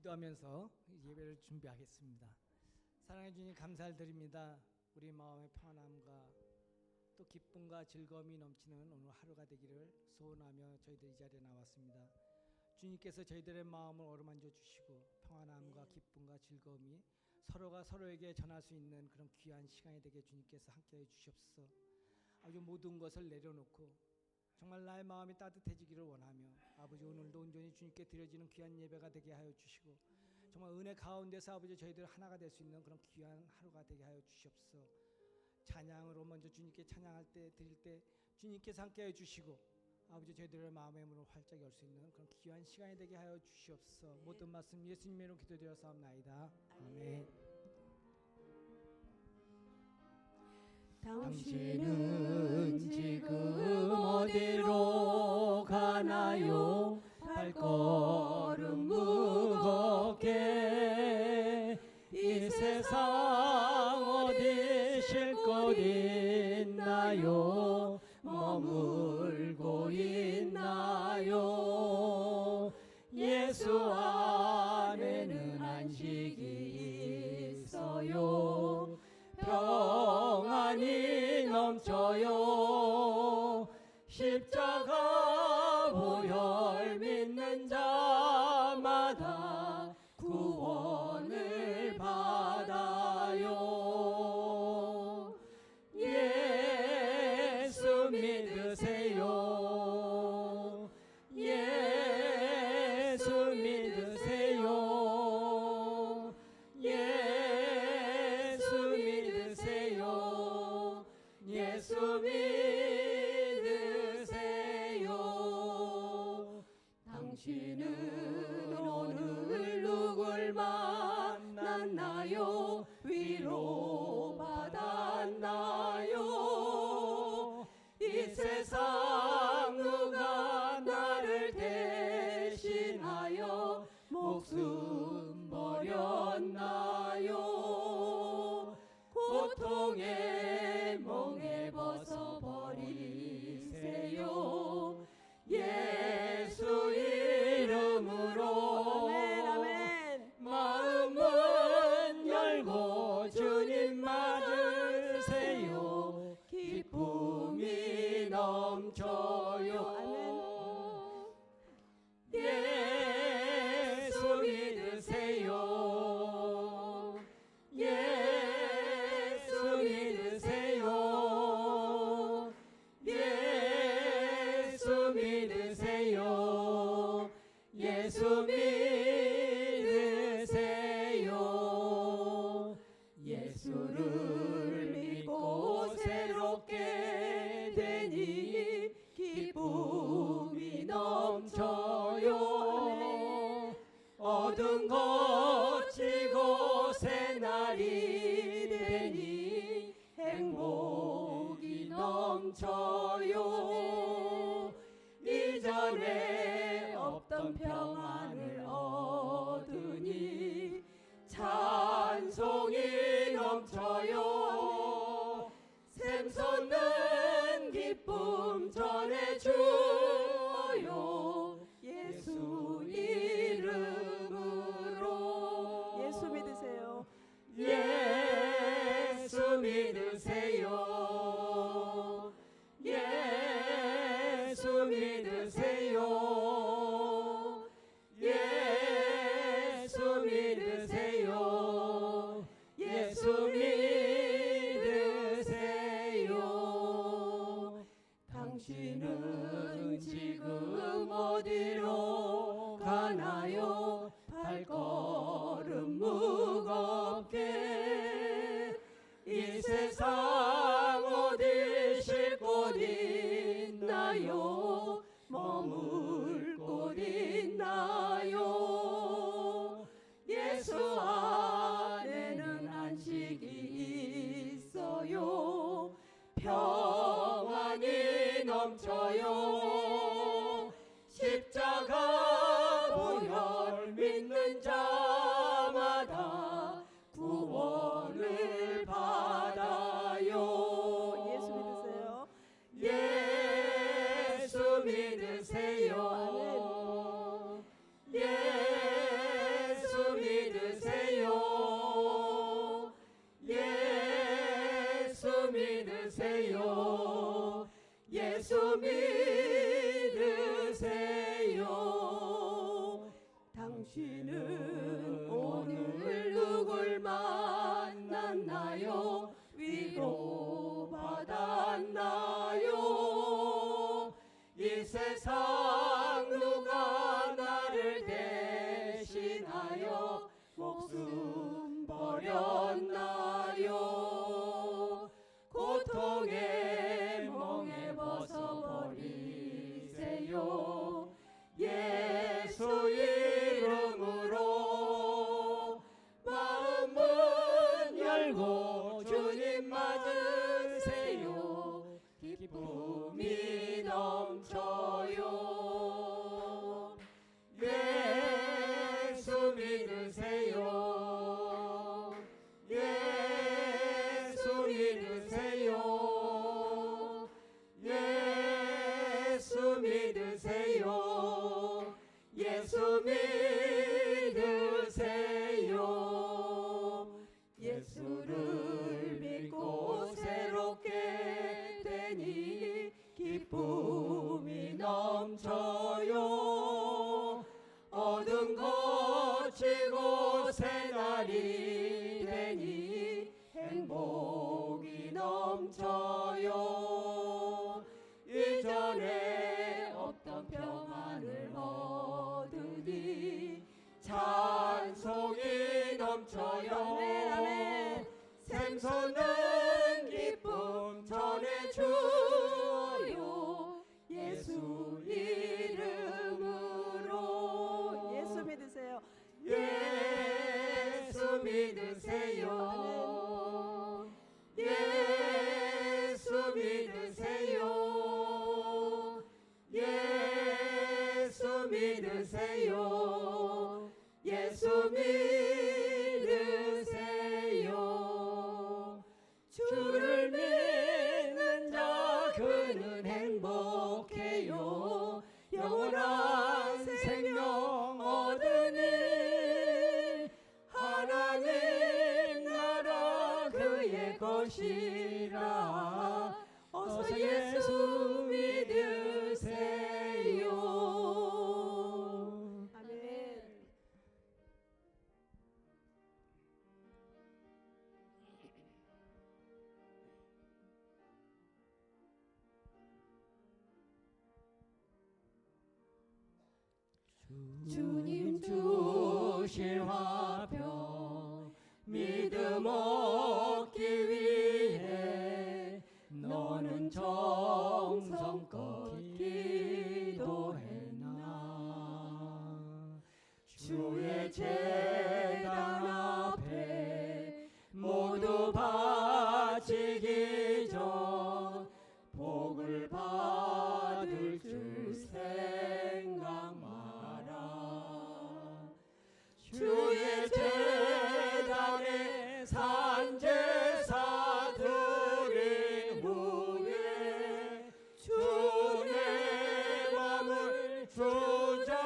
기도하면서 예배를 준비하겠습니다. 사랑해 주님 감사드립니다. 우리 마음의 평안함과 또 기쁨과 즐거움이 넘치는 오늘 하루가 되기를 소원하며 저희들 이 자리에 나왔습니다. 주님께서 저희들의 마음을 어루만져 주시고 평안함과 기쁨과 즐거움이 서로가 서로에게 전할 수 있는 그런 귀한 시간이 되게 주님께서 함께해 주시옵소서. 아주 모든 것을 내려놓고 정말 나의 마음이 따뜻해지기를 원하며 아버지 오늘도 온전히 주님께 드려지는 귀한 예배가 되게 하여 주시고 정말 은혜 가운데서 아버지 저희들 하나가 될 수 있는 그런 귀한 하루가 되게 하여 주시옵소서. 찬양으로 먼저 주님께 찬양할 때 드릴 때 주님께서 함께해 주시고 아버지 저희들의 마음의 문을 활짝 열 수 있는 그런 귀한 시간이 되게 하여 주시옵소서. 모든 말씀 예수님의 이름으로 기도드렸사옵나이다. 아멘. 당신은 지금 어디로 가나요? 발걸음 무겁게 이 세상 어디 쉴 곳 있나요? 머물고 있나요? 예수 안에는 안식이 있어요. 평안이 넘쳐요. 십자가 보혈 믿는 자마다 구원을 받아요. 예수 믿으세요. 예수 믿으세요. 예수 믿으세요. 당신은 오늘 누굴 만났나요? 위로 받았나요? 이 세상 누가 나를 대신하여 목숨 버렸나요? 고통의 멍에 벗어버리세요. 예수 이름으로 아멘, 아멘. 마음은 열고 주님 맞으세요. 기쁨이 넘쳐요. 아멘. 예수 믿으세요. 예수 믿으세요. 예수 믿으세요. 예수 믿으세요. 예수를 믿고 새롭게 되니 기쁨이 넘쳐요. 어둠 거치고 새날이 되니 행복이 넘쳐요. 이전에 없던 평안을 얻으니 찬송이 넘쳐요. 샘솟는 기쁨 전해주어요. 예수 이름으로 예수 믿으세요. 예수 믿으세요. 예수 믿으세요. 예수 믿으세요. 예수 믿으세요. 당신은 지금 어디로 가나요? 발걸음 무겁게 이 세상 어디 쉴 곳 있나요? 머물 곳 있나요? 예수 안에는 안식이 있어요. 평안이 넘쳐요. 십자가 보혈 믿는 자마다 구원을 받아요. 예수 믿으세요. 예수 믿으세요. 예수 믿으세요. 예수 믿으세요. 당신은 오늘 누굴 만났나요? 위로 받았나요? 이 세상 누가 나를 대신하여 목숨 버렸나요? 고통의 멍에 벗어버리세요. 예수 이름으로 마음문 열고 주님 맞으세요. 기쁨이 넘쳐요. 예수 믿으세요. 예수 믿으세요. 예수 믿으세요. 예수 믿으세요. 예수를 믿고 새롭게 되니 기쁨이 넘쳐요. 어둠 거치고 새날이 되니 행복이 넘쳐요. 이전에 없던 평안을 얻으니 찬송이 넘쳐요. 아멘. 샘솟는 기쁨 전해주요. 예수 이름으로. 예수 믿으세요. 예수 믿으세요. 예수 믿으세요. 예수 믿으세요. 예수 믿으세요. 주를 믿는 자 그는 행복해요. 영원한 생명 얻으니 하나님 나라 그의 것이라. 어서 예수 믿으세요. 아멘. 주님 주실 화평 믿음 얻기 위해 너는 정성껏 기도했나. 주의 제단 앞에 모두 바치기 전 복을 받을 줄 생각 마라. 주의 제단에 산제사 드린 후에 주의 맘을 주장하니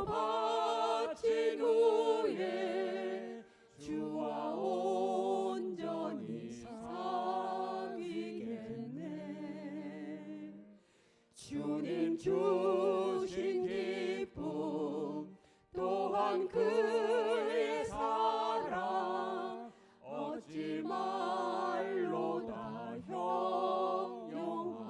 바친 후에 주와 온전히 사귀겠네. 주님 주신 기쁨 또한 그의 사랑 어찌 말로 다 형용하랴.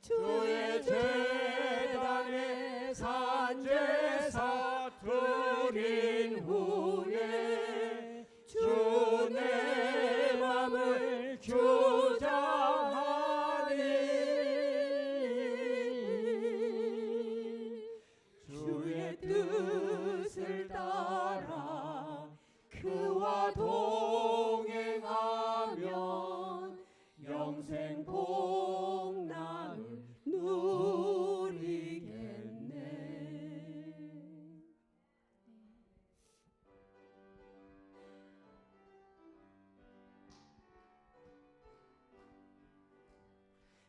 주의 재단에 산제사 드린 후에 주 내 맘을 주장하니 주의 뜻을 따라 그와 동행하면 영생 복락을 누리겠네.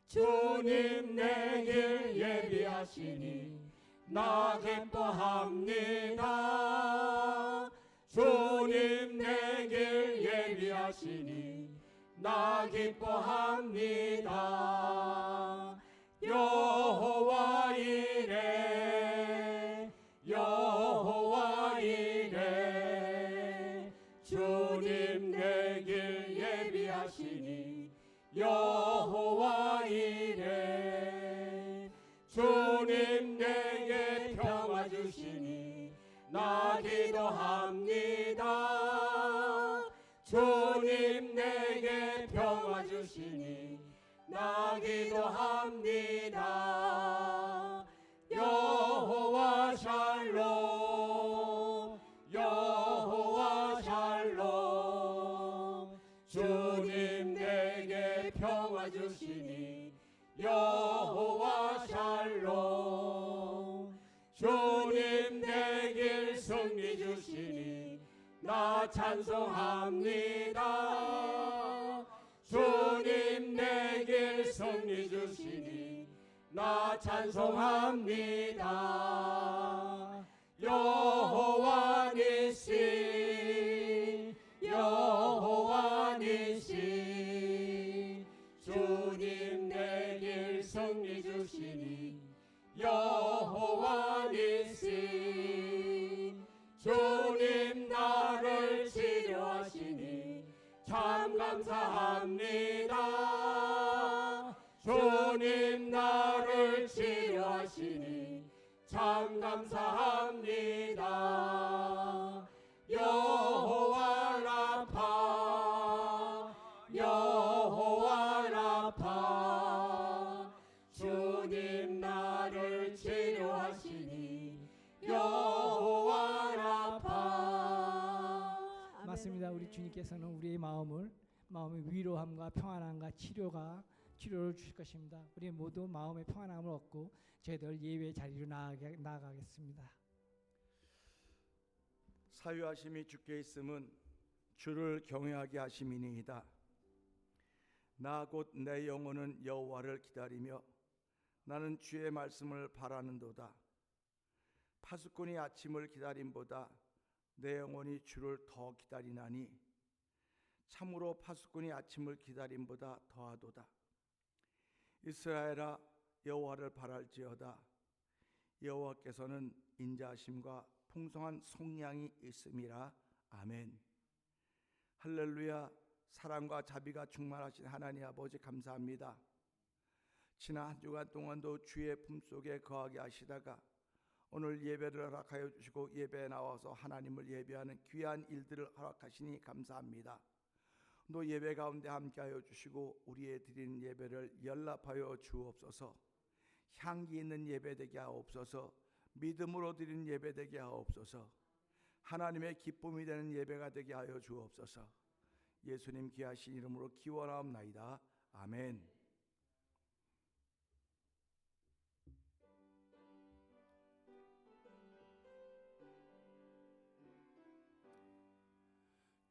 주님 내 길 예비하시니 나 기뻐합니다. 주님 내 길 예비하시니 나 기뻐합니다. 여호와 이레 여호와 이레 주님 내 길 예비하시니 여호와 이레 주님 내게 평화 주시니 나 기도합니다. 주님 내게 평화 주시니 나 기도합니다. 여호와 샬롬 여호와 샬롬 주님 내게 평화 주시니 여호와 샬롬 주님 내게 승리 주시니 나 찬송합니다. 주님 내게 승리 주시니 나 찬송합니다. 여호와 니시 여호와 니시 주님 내게 승리 주시니 여호와 니시 주님 나를 치료하시니 참 감사합니다. 주님 나를 치료하시니 참 감사합니다. 여호와 라파 여호와 라파 주님 나를 치료하시니 여호와 라파. 맞습니다. 우리 주님께서는 우리의 마음의 위로함과 평안함과 치료를 주실 것입니다. 우리 모두 마음의 평안함을 얻고 저희들 예배 자리로 나아가겠습니다. 사유하심이 주께 있음은 주를 경외하게 하심이니이다. 나 곧 내 영혼은 여호와를 기다리며 나는 주의 말씀을 바라는도다. 파수꾼이 아침을 기다림보다 내 영혼이 주를 더 기다리나니 참으로 파수꾼이 아침을 기다림보다 더하도다. 이스라엘아 여호와를 바랄지어다. 여호와께서는 인자하심과 풍성한 속량이 있음이라. 아멘. 할렐루야. 사랑과 자비가 충만하신 하나님 아버지 감사합니다. 지난 한 주간 동안도 주의 품속에 거하게 하시다가 오늘 예배를 허락하여 주시고 예배에 나와서 하나님을 예배하는 귀한 일들을 허락하시니 감사합니다. 또 예배 가운데 함께하여 주시고 우리의 드리는 예배를 연락하여 주옵소서. 향기 있는 예배 되게 하옵소서. 믿음으로 드리는 예배 되게 하옵소서. 하나님의 기쁨이 되는 예배가 되게 하여 주옵소서. 예수님 귀하신 이름으로 기원하옵나이다. 아멘.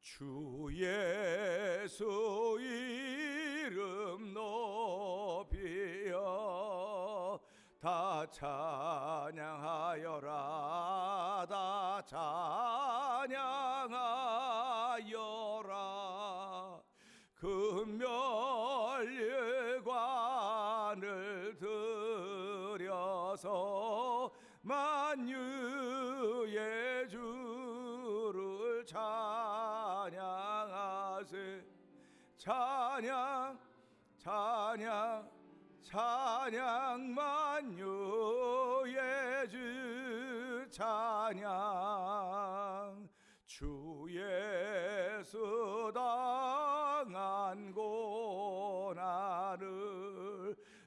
주 예수 이름 높이어 다 찬양하여라 다 찬양하여라 금멸관을 들여서 만유의 주를 찬양하세 찬양 찬양 찬양 만유의 주 찬양 주 예수 당한 고난을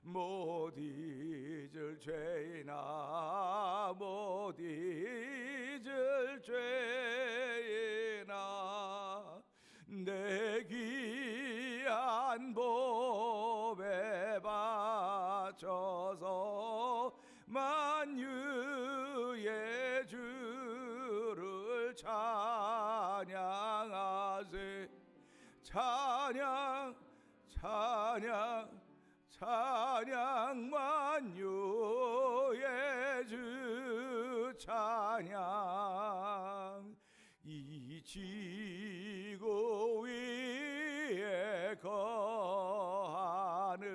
못 잊을 죄나 못 잊을 죄나 내 귀한 법에 바쳐서 만유의 주를 찬양하세 찬양 찬양 찬양 만유의 주 찬양 이 지구 위에 거하는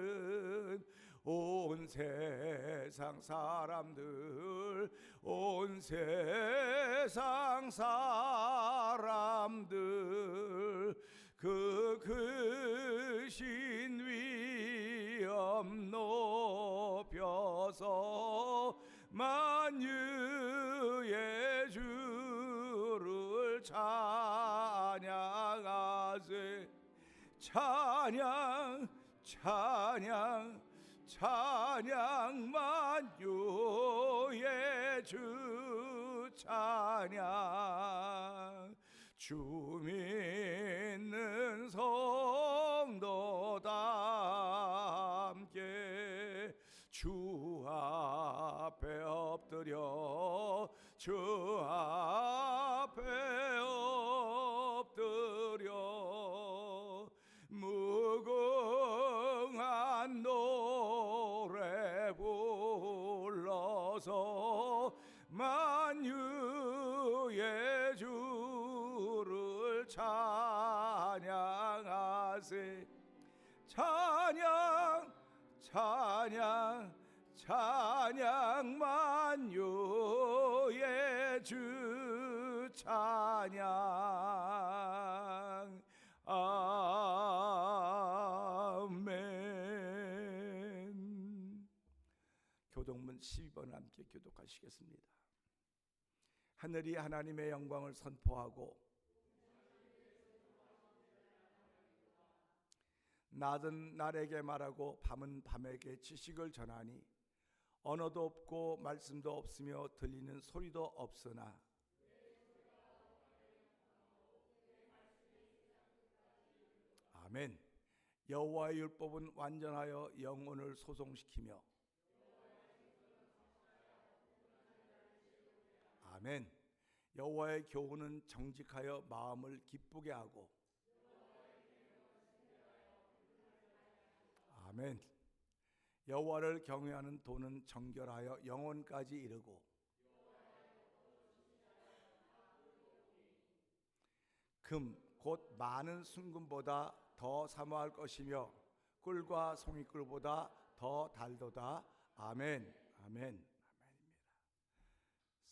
온 세상 사람들 온 세상 사람들 그 크신 위엄 높여서 만유의 주를 찬양하세 찬양 찬양 찬양 만유의 주 찬양 주 믿는 성도 다 함께 주 앞에 엎드려 주 앞에 엎드려 무궁한 노래 불러서 만유의 주를 찬양하세 찬양 찬양 찬양 만유의 주 찬양 아멘. 교독문 12번을 함께 교독하시겠습니다. 하늘이 하나님의 영광을 선포하고 낮은 날에게 말하고 밤은 밤에게 지식을 전하니 언어도 없고 말씀도 없으며 들리는 소리도 없으나 아멘. 여호와의 율법은 완전하여 영혼을 소송시키며 아멘. 여호와의 교훈은 정직하여 마음을 기쁘게 하고 아멘. 여호와를 경외하는 도는 정결하여 영혼까지 이르고 금 곧 많은 순금보다 더 사모할 것이며 꿀과 송이꿀보다 더 달도다. 아멘. 아멘. 아멘입니다.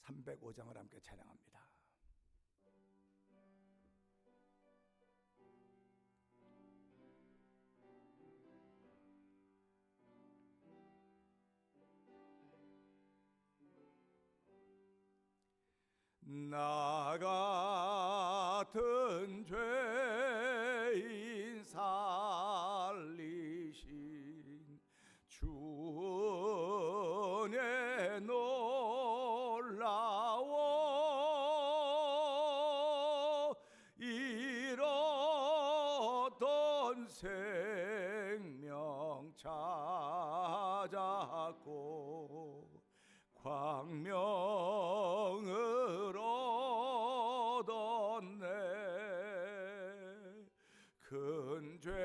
305장을 함께 찬양합니다. 나 같은 죄인 살리신 주 은혜 놀라워 잃었던 생명 찾았고 광명을 얻었네. 큰 죄악에서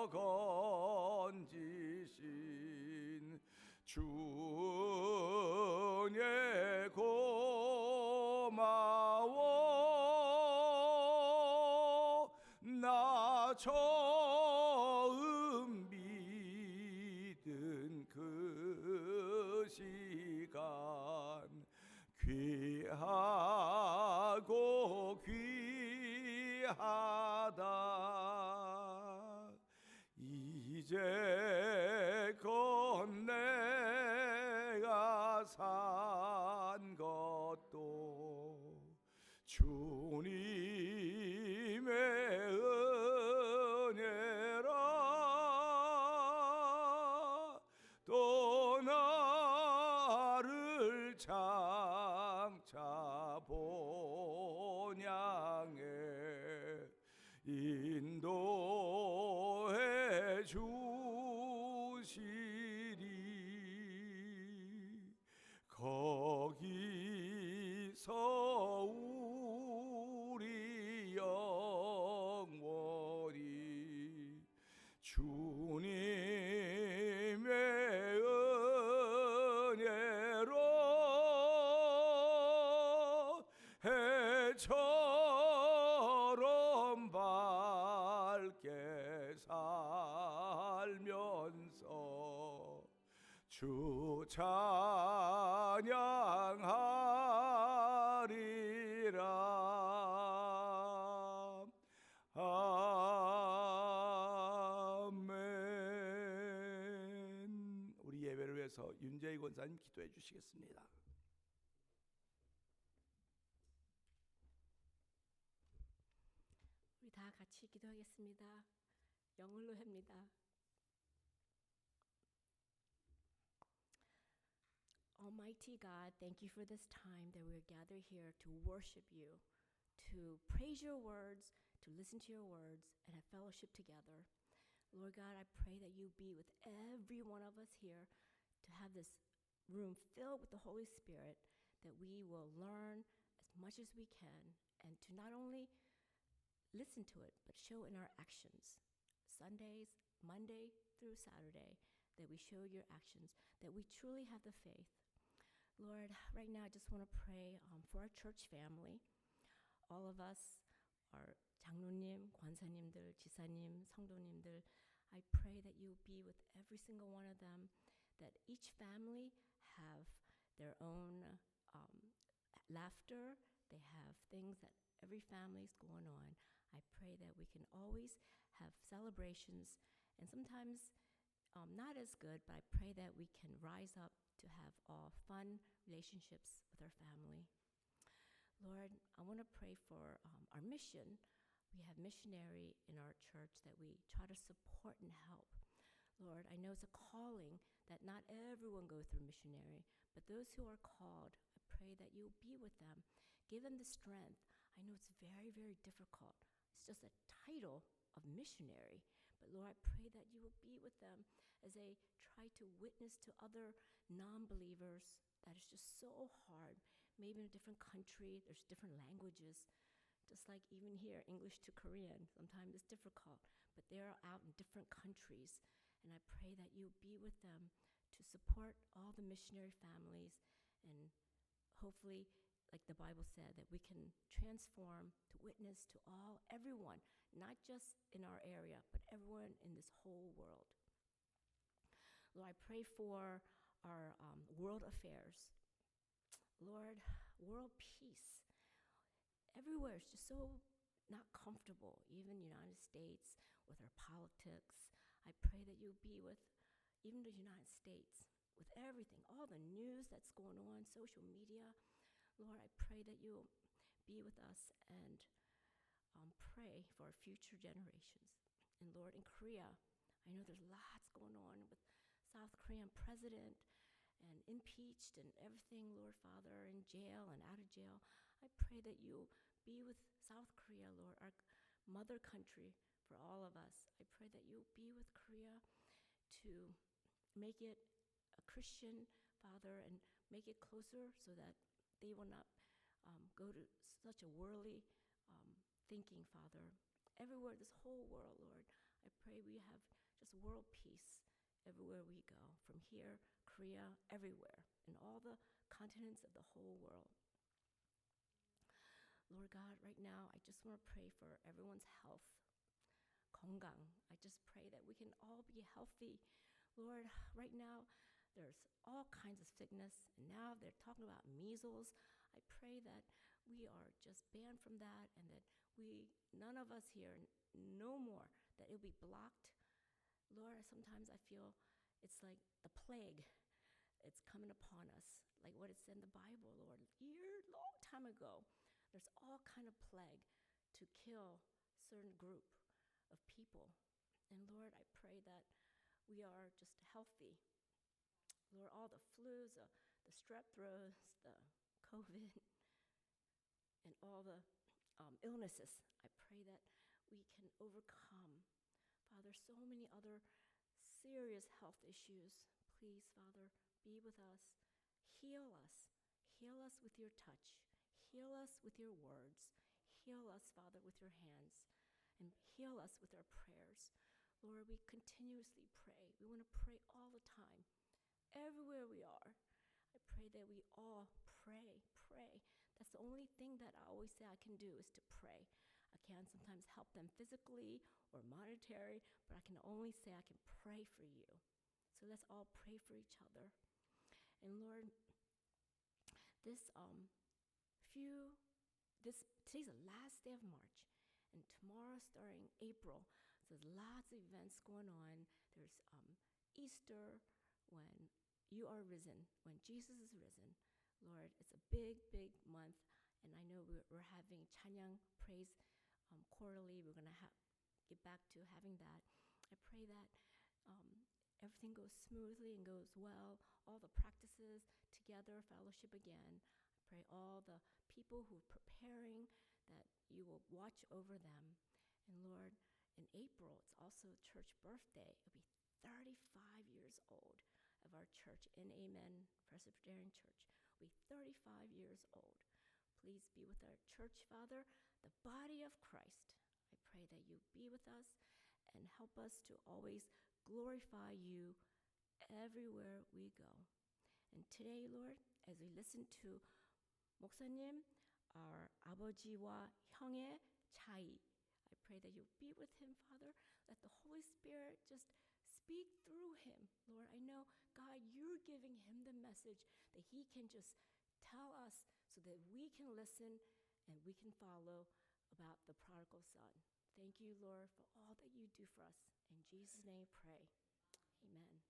건지 처음 믿은 그 시간 귀하고 귀하다. 이제껏 내가 산 것도 주님의 은혜라. 또 나를 장차 본향에 인도해 주시리. 거기서 우리 영원히 주님의 은혜로 해처럼 밝게 살면서 주 찬양하리라. 아멘. 우리 예배를 위해서 윤재희 권사님 기도해 주시겠습니다. 우리 다 같이 기도하겠습니다. 영을로 합니다. Almighty God, thank you for this time that we're gathered here to worship you, to praise your words, to listen to your words, and have fellowship together. Lord God, I pray that you be with every one of us here to have this room filled with the Holy Spirit, that we will learn as much as we can, and to not only listen to it, but show in our actions. Sundays, Monday through Saturday, that we show your actions, that we truly have the faith. Lord, right now I just want to pray for our church family. All of us, our 장로님, 권사님들, 지사님, 성도님들, I pray that you be with every single one of them, that each family have their own laughter, they have things that every family is going on. I pray that we can always have celebrations, and sometimes not as good, but I pray that we can rise up to have all fun relationships with our family. Lord, I want to pray for our mission. We have missionary in our church that we try to support and help. Lord, I know it's a calling that not everyone goes through missionary, but those who are called, I pray that you'll be with them. Give them the strength. I know it's very, very difficult. It's just a title of missionary. But Lord, I pray that you will be with them as they try to witness to other non-believers. That is just so hard. Maybe in a different country, there's different languages. Just like even here, English to Korean, sometimes it's difficult. But they're out in different countries. And I pray that you be with them to support all the missionary families, and hopefully, like the Bible said, that we can transform to witness to everyone, not just in our area, but everyone in this whole world. Lord, I pray for our world affairs. Lord, world peace. Everywhere is just so not comfortable, even United States with our politics. I pray that you'll be with even the United States, with everything, all the news that's going on, social media. Lord, I pray that you'll be with us and pray for our future generations. And Lord, in Korea, I know there's lots going on with South Korean president and impeached and everything, Lord Father, in jail and out of jail. I pray that you'll be with South Korea, Lord, our mother country for all of us. I pray that you'll be with Korea to make it a Christian, Father, and make it closer so that they will not go to such a worldly thinking, Father. Everywhere, this whole world, Lord, I pray we have just world peace everywhere we go, from here, Korea, everywhere, in all the continents of the whole world. Lord God, right now, I just want to pray for everyone's health. 건강. I just pray that we can all be healthy. Lord, right now there's all kinds of sickness, and now they're talking about measles. I pray that we are just banned from that, and that none of us here, no more, that it'll be blocked. Lord, sometimes I feel it's like the plague. It's coming upon us, like what it's in the Bible, Lord. Long time ago, there's all kind of plague to kill certain group of people. And Lord, I pray that we are just healthy. Lord, all the flus, the strep throats, the COVID, and all the illnesses, I pray that we can overcome. Father, so many other serious health issues. Please, Father, be with us. Heal us. Heal us with your touch. Heal us with your words. Heal us, Father, with your hands. And heal us with our prayers. Lord, we continuously pray. We want to pray all the time, everywhere we are. I pray that we all pray. That's the only thing that I always say I can do, is to pray. I can sometimes help them physically or monetary, but I can only say I can pray for you. So let's all pray for each other. And Lord, today's the last day of March, and tomorrow starting April, so there's lots of events going on. There's Easter, when you are risen, when Jesus is risen. Lord, it's a big, big month, and I know we're having Chanyang praise quarterly. We're going to get back to having that. I pray that everything goes smoothly and goes well, all the practices together, fellowship again. I pray all the people who are preparing, that you will watch over them. And Lord, in April, it's also church birthday. It'll be 35 years old of our church in Amen Presbyterian Church. We'll be 35 years old. Please be with our church, Father, the body of Christ. I pray that you be with us and help us to always glorify you everywhere we go. And today, Lord, as we listen to 목사님, our 아버지와 형의 차이, I pray that you'll be with him, Father. Let the Holy Spirit just speak through him. Lord, I know, God, you're giving him the message that he can just tell us so that we can listen and we can follow about the prodigal son. Thank you, Lord, for all that you do for us. In Jesus' name, pray. Amen.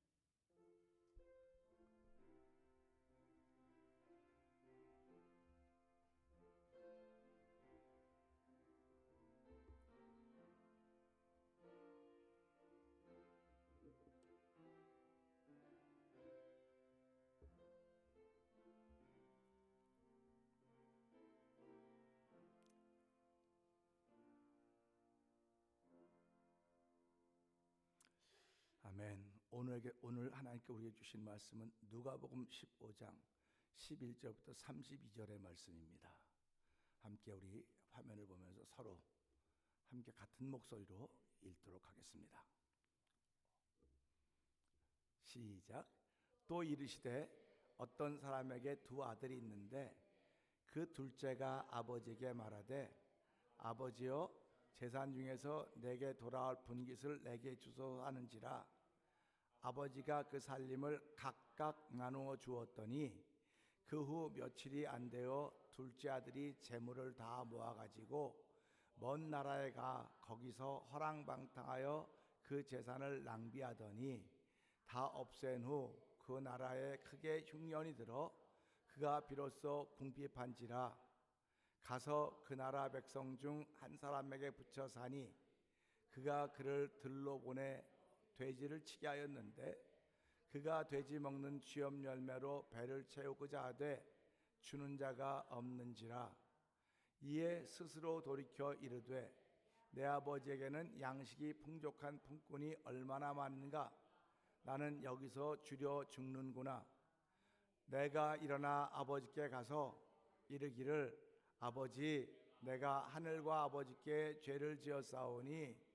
아멘. 오늘 하나님께 우리에게 주신 말씀은 누가복음 15장 11절부터 32절의 말씀입니다. 함께 우리 화면을 보면서 서로 함께 같은 목소리로 읽도록 하겠습니다. 시작. 또 이르시되 어떤 사람에게 두 아들이 있는데 그 둘째가 아버지에게 말하되 아버지여 재산 중에서 내게 돌아올 분깃을 내게 주소서 하는지라. 아버지가 그 살림을 각각 나누어 주었더니 그 후 며칠이 안 되어 둘째 아들이 재물을 다 모아가지고 먼 나라에 가 거기서 허랑방탕하여 그 재산을 낭비하더니 다 없앤 후 그 나라에 크게 흉년이 들어 그가 비로소 궁핍한지라. 가서 그 나라 백성 중 한 사람에게 붙여 사니 그가 그를 들로 보내 돼지를 치게 하였는데 그가 돼지 먹는 쥐염 열매로 배를 채우고자 하되 주는 자가 없는지라. 이에 스스로 돌이켜 이르되 내 아버지에게는 양식이 풍족한 품꾼이 얼마나 많은가. 나는 여기서 주려 죽는구나. 내가 일어나 아버지께 가서 이르기를 아버지, 내가 하늘과 아버지께 죄를 지었사오니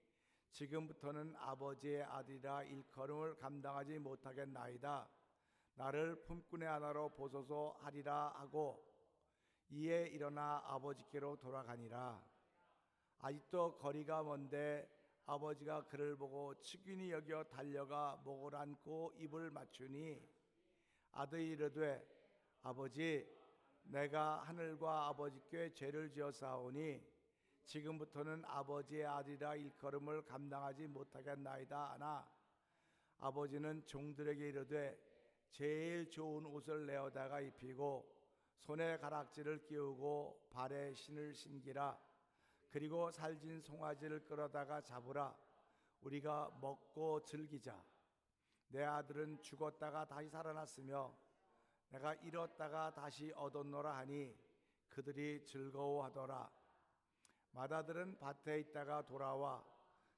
지금부터는 아버지의 아들이라 일컬음을 감당하지 못하겠나이다. 나를 품꾼의 하나로 보소서 하리라 하고 이에 일어나 아버지께로 돌아가니라. 아직도 거리가 먼데 아버지가 그를 보고 측은히 여겨 달려가 목을 안고 입을 맞추니 아들이 이르되 아버지 내가 하늘과 아버지께 죄를 지었사오니 지금부터는 아버지의 아들이라 일컬음을 감당하지 못하겠나이다 하나 아버지는 종들에게 이르되 제일 좋은 옷을 내어다가 입히고 손에 가락지를 끼우고 발에 신을 신기라. 그리고 살진 송아지를 끌어다가 잡으라. 우리가 먹고 즐기자. 내 아들은 죽었다가 다시 살아났으며 내가 잃었다가 다시 얻었노라 하니 그들이 즐거워하더라. 맏아들은 밭에 있다가 돌아와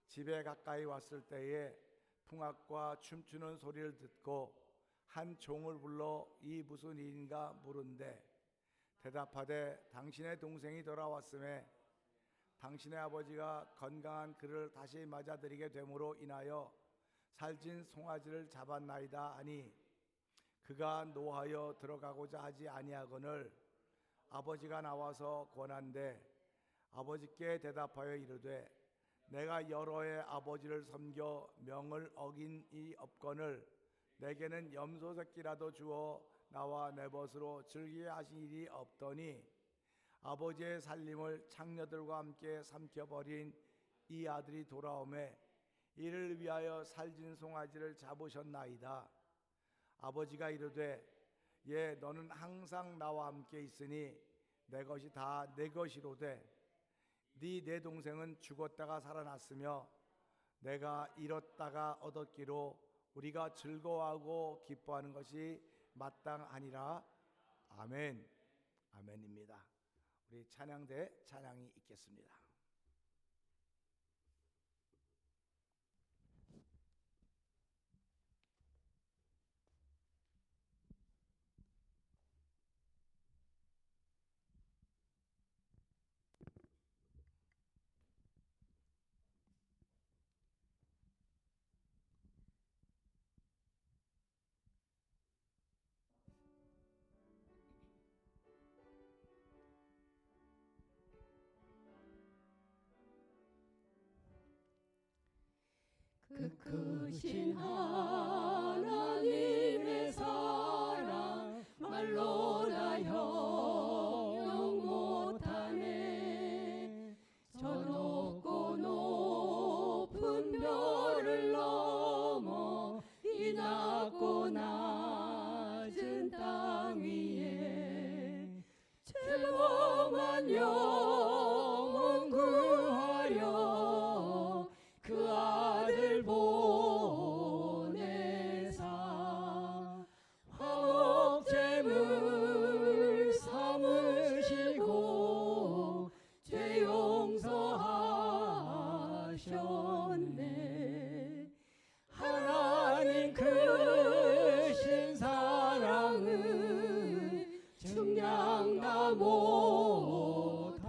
집에 가까이 왔을 때에 풍악과 춤추는 소리를 듣고 한 종을 불러 이 무슨 일인가 물은데 대답하되 당신의 동생이 돌아왔음에 당신의 아버지가 건강한 그를 다시 맞아들이게 됨으로 인하여 살진 송아지를 잡았나이다 하니 그가 노하여 들어가고자 하지 아니하거늘 아버지가 나와서 권한대 아버지께 대답하여 이르되 내가 여러 해 아버지를 섬겨 명을 어긴 이 업건을 내게는 염소 새끼라도 주어 나와 내 벗으로 즐기게 하신 일이 없더니 아버지의 살림을 창녀들과 함께 삼켜버린 이 아들이 돌아오매 이를 위하여 살진 송아지를 잡으셨나이다. 아버지가 이르되 예 너는 항상 나와 함께 있으니 내 것이 다 내 것이로되 네 동생은 죽었다가 살아났으며 내가 잃었다가 얻었기로 우리가 즐거워하고 기뻐하는 것이 마땅하니라. 아멘. 아멘입니다. 우리 찬양대 찬양이 있겠습니다. 그 크신 하나님의 사랑 말로 다 형용 못하네. 저 높고 높은 별을 넘어 이 낮고 낮은 땅 위에 죄범한 영혼 구하려 그 아들 보내사 화목제물 삼으시고 죄 용서하셨네. 하나님 크신 사랑은 측량다 못하네.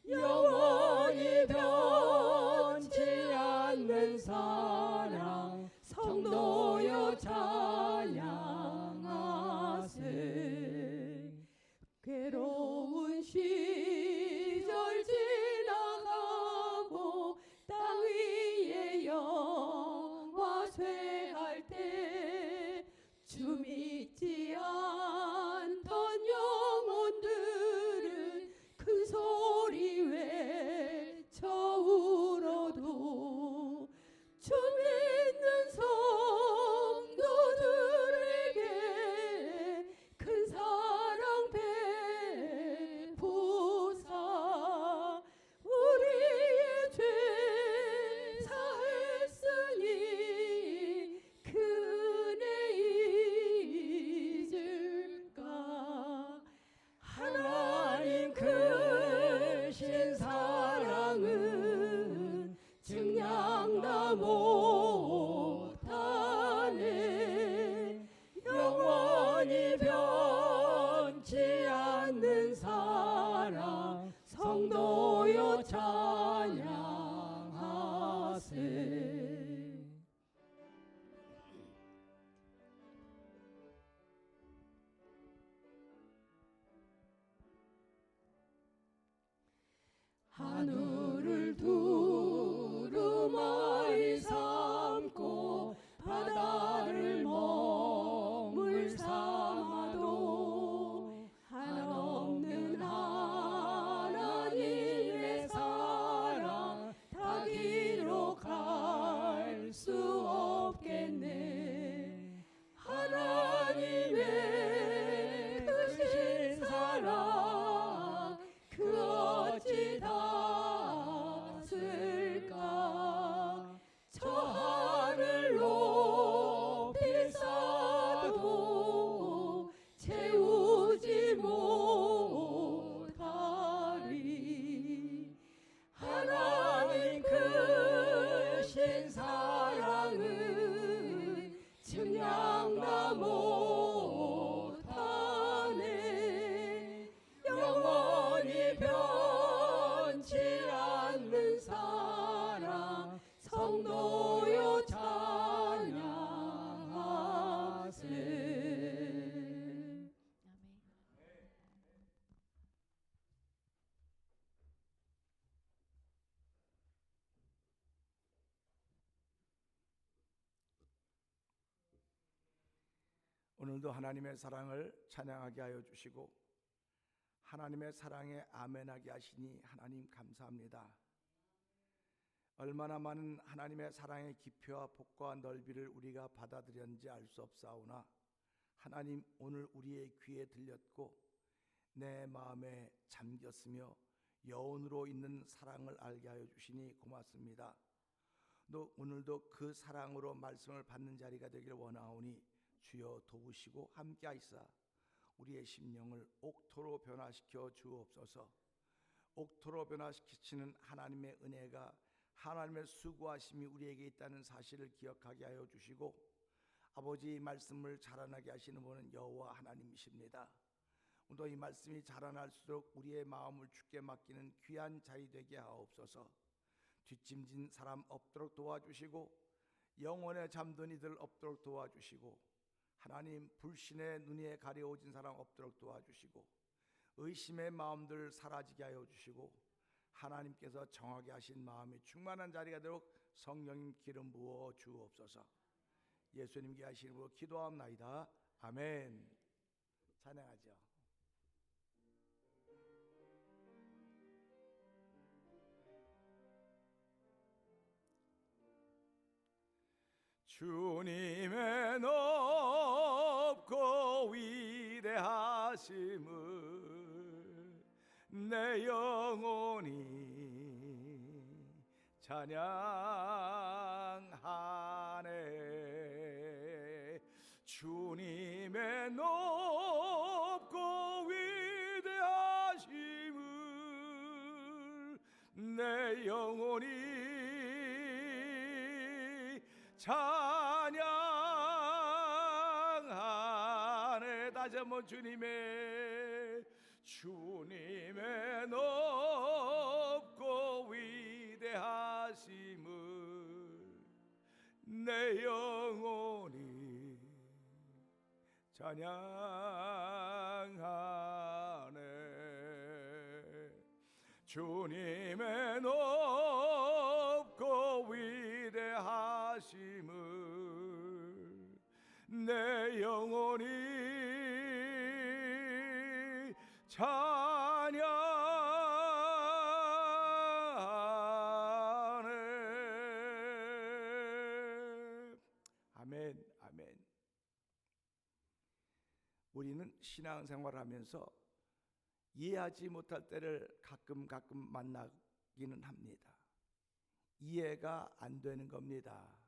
영원히 변치 않는 사랑 성도여 찬양하세. 괴로운 시절 지나가고 땅 위에 영화 쇠할 때 주 믿지 않던 영혼들은 큰 소리 외쳐 울어도 주 믿는 성도들에게 큰 사랑 베푸사 우리의 죄 사했으니 그 은혜 잊을까. 하나님 크신 사랑은 측량다 못하네. 영원히 변치 않는 사랑 성도여 찬양하세. 하늘을 오늘도 하나님의 사랑을 찬양하게 하여 주시고 하나님의 사랑에 아멘하게 하시니 하나님 감사합니다. 얼마나 많은 하나님의 사랑의 깊이와 폭과 넓이를 우리가 받아들였는지 알 수 없사오나 하나님 오늘 우리의 귀에 들렸고 내 마음에 잠겼으며 여운으로 있는 사랑을 알게 하여 주시니 고맙습니다. 또 오늘도 그 사랑으로 말씀을 받는 자리가 되기를 원하오니 주여 도우시고 함께하시사 우리의 심령을 옥토로 변화시켜 주옵소서. 옥토로 변화시키시는 하나님의 은혜가 하나님의 수고하심이 우리에게 있다는 사실을 기억하게 하여 주시고 아버지 말씀을 자라나게 하시는 분은 여호와 하나님이십니다. 또 이 말씀이 자라날수록 우리의 마음을 주께 맡기는 귀한 자리 되게 하옵소서. 뒷짐진 사람 없도록 도와주시고 영혼에 잠든 이들 없도록 도와주시고 하나님 불신의 눈에 가려워진 사람 없도록 도와주시고 의심의 마음들 사라지게 하여 주시고 하나님께서 정하게 하신 마음이 충만한 자리가 되도록 성령님 기름 부어 주옵소서. 예수님께 하시는 분 기도합나이다. 아멘. 찬양하죠. 주님의 높고 위대하심을 내 영혼이 찬양하네. 주님의 높고 위대하심을 내 영혼이 찬양하네. 다시 한번 주님의 높고 위대하심을 내 영혼이 찬양하네. 주님의 높고 위대하심을 내 영혼이 찬양하네. 아멘. 아멘. 우리는 신앙생활을 하면서 이해하지 못할 때를 가끔 만나기는 합니다. 이해가 안 되는 겁니다.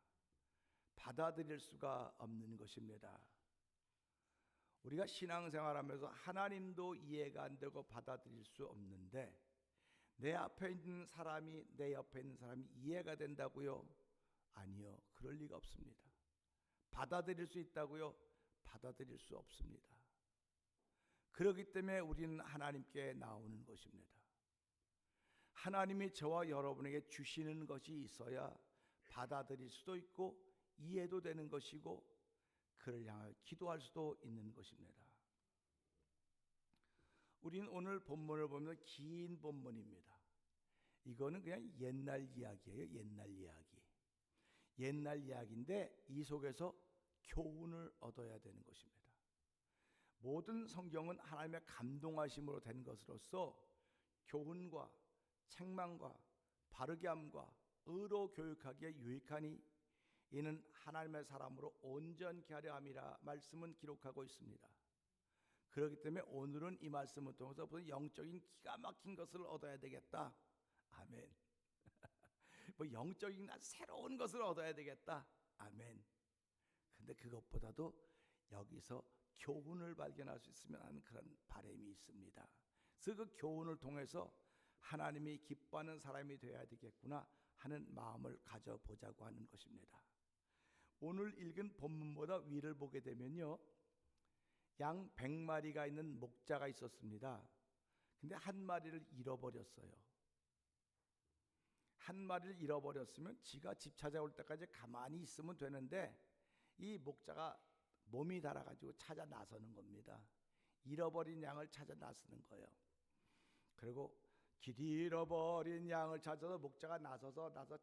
받아들일 수가 없는 것입니다. 우리가 신앙생활하면서 하나님도 이해가 안 되고 받아들일 수 없는데 내 앞에 있는 사람이 내 옆에 있는 사람이 이해가 된다고요? 아니요. 그럴 리가 없습니다. 받아들일 수 있다고요? 받아들일 수 없습니다. 그렇기 때문에 우리는 하나님께 나오는 것입니다. 하나님이 저와 여러분에게 주시는 것이 있어야 받아들일 수도 있고 이해도 되는 것이고 그를 향하여 기도할 수도 있는 것입니다. 우리는 오늘 본문을 보면 긴 본문입니다. 이거는 그냥 옛날 이야기예요. 옛날 이야기인데 이 속에서 교훈을 얻어야 되는 것입니다. 모든 성경은 하나님의 감동하심으로 된 것으로서 교훈과 책망과 바르게 함과 의로 교육하기에 유익하니 이는 하나님의 사람으로 온전케 하려 함이라 말씀은 기록하고 있습니다. 그렇기 때문에 오늘은 이 말씀을 통해서 무슨 영적인 기가 막힌 것을 얻어야 되겠다. 아멘. 뭐 영적인 새로운 것을 얻어야 되겠다. 아멘. 근데 그것보다도 여기서 교훈을 발견할 수 있으면 하는 그런 바람이 있습니다. 그래서 그 교훈을 통해서 하나님이 기뻐하는 사람이 되어야 되겠구나 하는 마음을 가져보자고 하는 것입니다. 오늘 읽은 본문보다 위를 보게 되면요, 양 100마리가 있는 목자가 있었습니다. 근데 한 마리를 잃어버렸어요. 한 마리를 잃어버렸으면 지가 집 찾아올 때까지 가만히 있으면 되는데 이 목자가 몸이 달아가지고 찾아 나서는 겁니다. 잃어버린 양을 찾아 나서는 거예요. 그리고 길 잃어버린 양을 찾아서 목자가 나서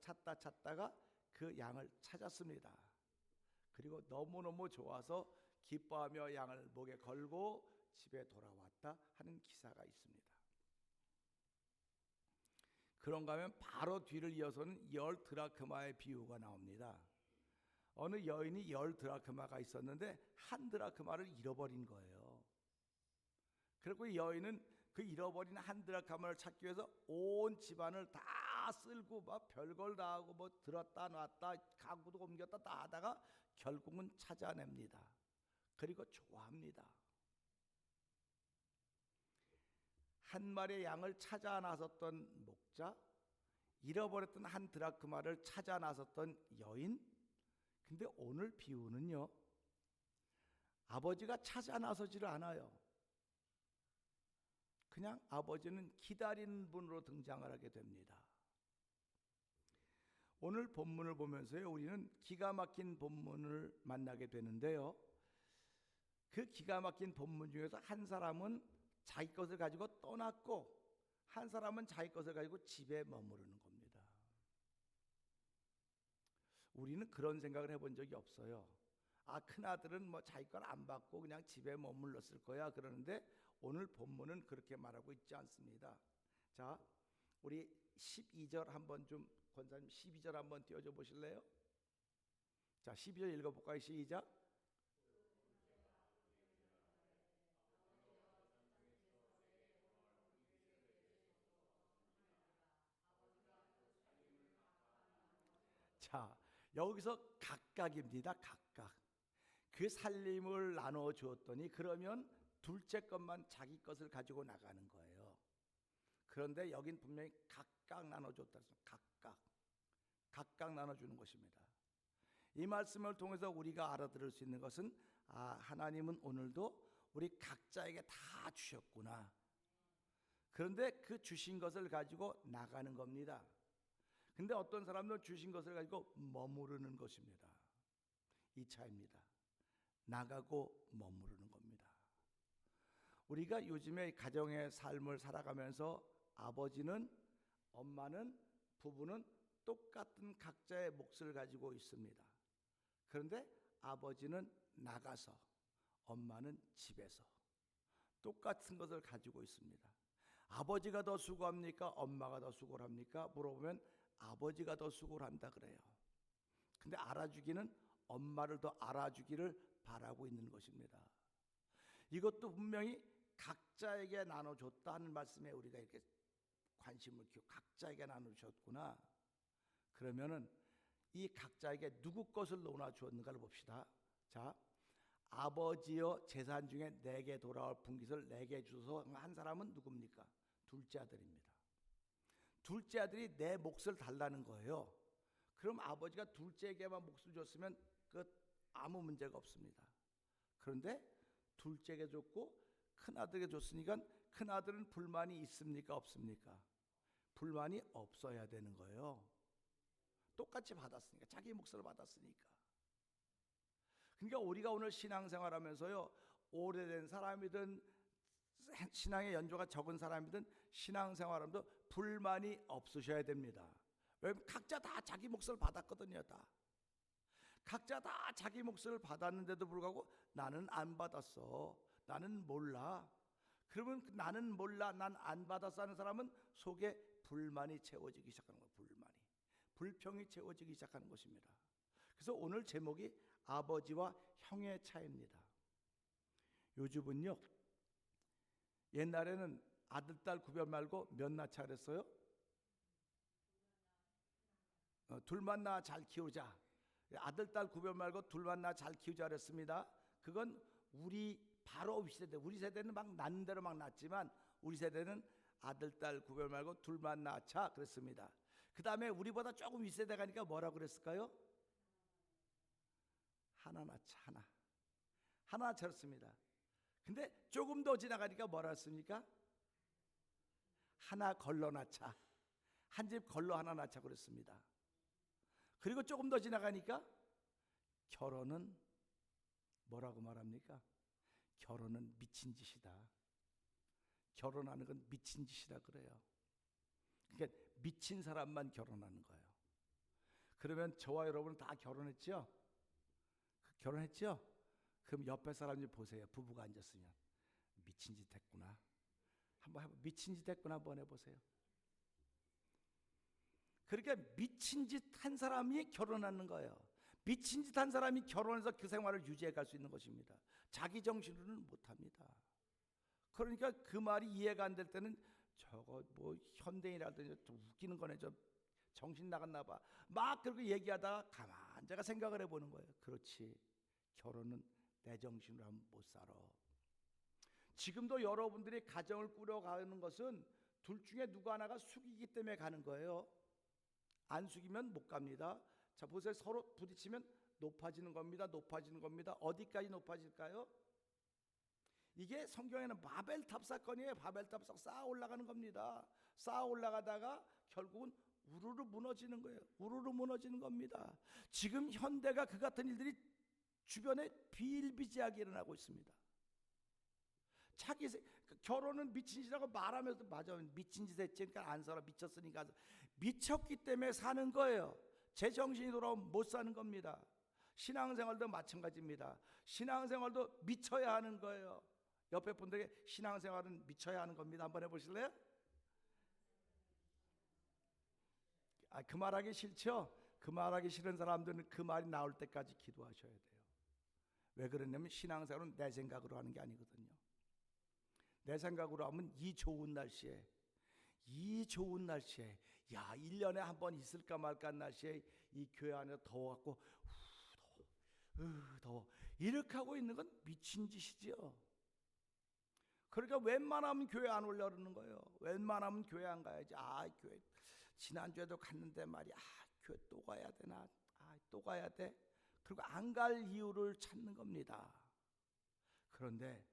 찾다가 그 양을 찾았습니다. 그리고 너무너무 좋아서 기뻐하며 양을 목에 걸고 집에 돌아왔다 하는 기사가 있습니다. 그런가 하면 바로 뒤를 이어서는 10드라크마의 비유가 나옵니다. 어느 여인이 10드라크마가 있었는데 1드라크마를 잃어버린 거예요. 그리고 여인은 그 잃어버린 1드라크마를 찾기 위해서 온 집안을 다 쓸고 막 별걸 다 하고 뭐 들었다 놨다 가구도 옮겼다 다 하다가 결국은 찾아냅니다. 그리고 좋아합니다. 한 마리의 양을 찾아 나섰던 목자, 잃어버렸던 1드라크마를 찾아 나섰던 여인. 근데 오늘 비유는요, 아버지가 찾아 나서지를 않아요. 그냥 아버지는 기다리는 분으로 등장을 하게 됩니다. 오늘 본문을 보면서요, 우리는 기가 막힌 본문을 만나게 되는데요, 그 기가 막힌 본문 중에서 한 사람은 자기 것을 가지고 떠났고 한 사람은 자기 것을 가지고 집에 머무르는 겁니다. 우리는 그런 생각을 해본 적이 없어요. 아, 큰아들은 뭐 자기 걸 안 받고 그냥 집에 머물렀을 거야 그러는데 오늘 본문은 그렇게 말하고 있지 않습니다. 자, 우리 12절 한번 좀, 권사님 12절 한번 띄워줘 보실래요? 자, 12절 읽어볼까요? 시작. 자, 여기서 각각입니다. 각각. 그 살림을 나눠 주었더니 그러면 둘째 것만 자기 것을 가지고 나가는 거예요. 그런데 여긴 분명히 각각 나눠 줬다. 각각 나눠 주는 것입니다. 이 말씀을 통해서 우리가 알아들을 수 있는 것은, 아, 하나님은 오늘도 우리 각자에게 다 주셨구나. 그런데 그 주신 것을 가지고 나가는 겁니다. 근데 어떤 사람들은 주신 것을 가지고 머무르는 것입니다. 이 차이입니다. 나가고 머무르는 겁니다. 우리가 요즘에 가정의 삶을 살아가면서 아버지는, 엄마는, 부부는 똑같은 각자의 몫을 가지고 있습니다. 그런데 아버지는 나가서, 엄마는 집에서 똑같은 것을 가지고 있습니다. 아버지가 더 수고합니까? 엄마가 더 수고를 합니까? 물어보면 아버지가 더 수고를 한다 그래요. 근데 알아주기는 엄마를 더 알아주기를 바라고 있는 것입니다. 이것도 분명히 각자에게 나눠줬다는 말씀에 우리가 이렇게 관심을 기울여, 각자에게 나눠주셨구나. 그러면은 이 각자에게 누구 것을 놓아 주었는가를 봅시다. 자, 아버지여 재산 중에 내게 돌아올 분깃을 내게 주소서 한 사람은 누굽니까? 둘째 아들입니다. 둘째 아들이 내 몫을 달라는 거예요. 그럼 아버지가 둘째에게만 몫을 줬으면 아무 문제가 없습니다. 그런데 둘째에게 줬고 큰아들에게 줬으니까 큰아들은 불만이 있습니까? 없습니까? 불만이 없어야 되는 거예요. 똑같이 받았으니까, 자기 몫을 받았으니까. 그러니까 우리가 오늘 신앙생활 하면서요, 오래된 사람이든 신앙의 연조가 적은 사람이든 신앙생활하면서 불만이 없으셔야 됩니다. 왜냐하면 각자 다 자기 몫을 받았거든요. 다 각자 다 자기 몫을 받았는데도 불구하고 나는 안 받았어, 나는 몰라. 그러면 나는 몰라, 난 안 받았어 하는 사람은 속에 불만이 채워지기 시작하는 거예요. 불평이 채워지기 시작하는 것입니다. 그래서 오늘 제목이 아버지와 형의 차이입니다. 요즘은요, 옛날에는 아들 딸 구별 말고 몇 낳자 그랬어요? 둘만 낳아 잘 키우자. 아들 딸 구별 말고 둘만 낳아 잘 키우자 그랬습니다. 그건 우리 바로 윗세대, 우리 세대는 막 낳는 대로 막 낳았지만 우리 세대는 아들 딸 구별 말고 둘만 낳자 그랬습니다. 그 다음에 우리보다 조금 윗세대 가니까 뭐라고 그랬을까요? 하나 낳자, 하나 낳자였습니다. 근데 조금 더 지나가니까 뭐라 했습니까? 하나 걸러 낳자, 한 집 걸러 하나 낳자 그랬습니다. 그리고 조금 더 지나가니까 결혼은 뭐라고 말합니까? 결혼은 미친 짓이다. 결혼하는 건 미친 짓이다 그래요. 그러니까 미친 사람만 결혼하는 거예요. 그러면 저와 여러분은 다 결혼했죠? 결혼했죠? 그럼 옆에 사람 좀 보세요. 부부가 앉았으면 미친 짓 했구나. 한번 해보. 미친 짓 했구나 한번 해보세요. 그러니까 미친 짓 한 사람이 결혼하는 거예요. 미친 짓 한 사람이 결혼해서 그 생활을 유지해 갈 수 있는 것입니다. 자기 정신으로는 못합니다. 그러니까 그 말이 이해가 안 될 때는 저거 뭐 현대인이라든지 좀 웃기는 거네, 저 정신 나갔나 봐, 막 그렇게 얘기하다가 가만 제가 생각을 해보는 거예요. 그렇지, 결혼은 내 정신으로 하면 못 살아. 지금도 여러분들이 가정을 꾸려가는 것은 둘 중에 누구 하나가 숙이기 때문에 가는 거예요. 안 숙이면 못 갑니다. 자, 보세요. 서로 부딪히면 높아지는 겁니다. 높아지는 겁니다. 어디까지 높아질까요? 이게 성경에는 바벨탑 사건이에요. 바벨탑 사건 쌓아 올라가는 겁니다. 쌓아 올라가다가 결국은 우르르 무너지는 거예요. 우르르 무너지는 겁니다. 지금 현대가 그 같은 일들이 주변에 비일비재하게 일어나고 있습니다. 결혼은 미친 짓이라고 말하면서 맞아, 미친 짓 했으니까 안 살아, 미쳤으니까 안 살아. 미쳤기 때문에 사는 거예요. 제 정신이 돌아오면 못 사는 겁니다. 신앙생활도 마찬가지입니다. 신앙생활도 미쳐야 하는 거예요. 옆에 분들에게 신앙생활은 미쳐야 하는 겁니다. 한번 해보실래요? 그 말하기 싫죠? 그 말하기 싫은 사람들은 그 말이 나올 때까지 기도하셔야 돼요. 왜 그러냐면 신앙생활은 내 생각으로 하는 게 아니거든요. 내 생각으로 하면 이 좋은 날씨에 야, 1년에 한 번 있을까 말까 한 날씨에 이 교회 안에 더워갖고 더워 이렇게 하고 있는 건 미친 짓이지요. 그러니까 웬만하면 교회 안 오려고 그러는 거예요. 웬만하면 교회 안 가야지. 교회 지난주에도 갔는데 말이야, 교회 또 가야 되나, 또 가야 돼. 그리고 안 갈 이유를 찾는 겁니다. 그런데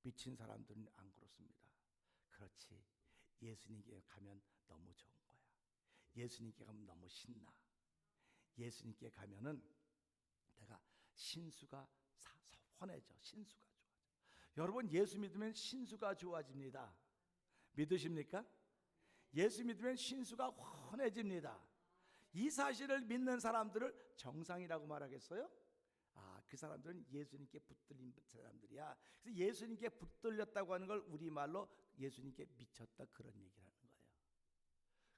미친 사람들은 안 그렇습니다. 그렇지, 예수님께 가면 너무 좋은 거야. 예수님께 가면 너무 신나. 예수님께 가면은 내가 신수가 환해져. 신수가 좋아져. 여러분, 예수 믿으면 신수가 좋아집니다. 믿으십니까? 예수 믿으면 신수가 환해집니다. 이 사실을 믿는 사람들을 정상이라고 말하겠어요? 그 사람들은 예수님께 붙들린 사람들이야. 그래서 예수님께 붙들렸다고 하는 걸 우리말로 예수님께 미쳤다, 그런 얘기를 하는 거예요.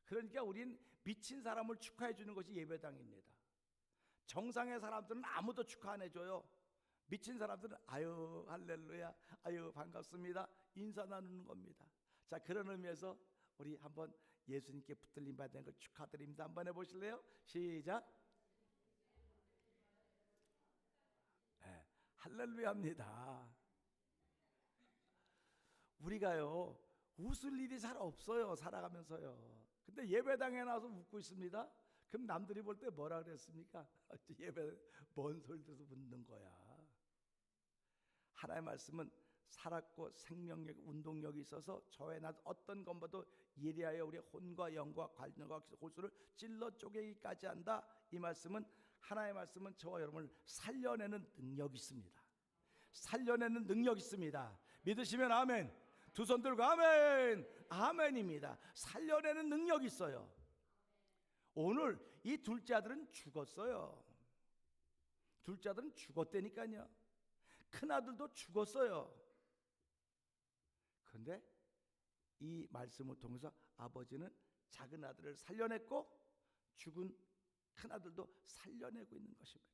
그러니까 우린 미친 사람을 축하해 주는 것이 예배당입니다. 정상의 사람들은 아무도 축하 안 해줘요. 미친 사람들은 아유 할렐루야, 아유 반갑습니다, 인사 나누는 겁니다. 자, 그런 의미에서 우리 한번 예수님께 붙들림 받은 걸 축하드립니다. 한번 해보실래요? 시작. 할렐루야입니다. 우리가요 웃을 일이 잘 없어요, 살아가면서요. 근데 예배당에 나와서 웃고 있습니다. 그럼 남들이 볼 때 뭐라 그랬습니까? 예배 뭔 소리 들어서 웃는 거야. 하나님의 말씀은 살았고 생명력, 운동력이 있어서 저의 나 어떤 것보다도 예리하여 우리 혼과 영과 관념과 호수를 찔러 쪼개기까지 한다. 이 말씀은, 하나님의 말씀은 저와 여러분을 살려내는 능력이 있습니다. 살려내는 능력이 있습니다. 믿으시면 아멘. 두 손 들고 아멘. 아멘입니다. 살려내는 능력이 있어요. 오늘 이 둘째 아들은 죽었어요. 둘째 아들은 죽었다니까요. 큰 아들도 죽었어요. 그런데 이 말씀을 통해서 아버지는 작은 아들을 살려냈고 죽은 큰 아들도 살려내고 있는 것입니다.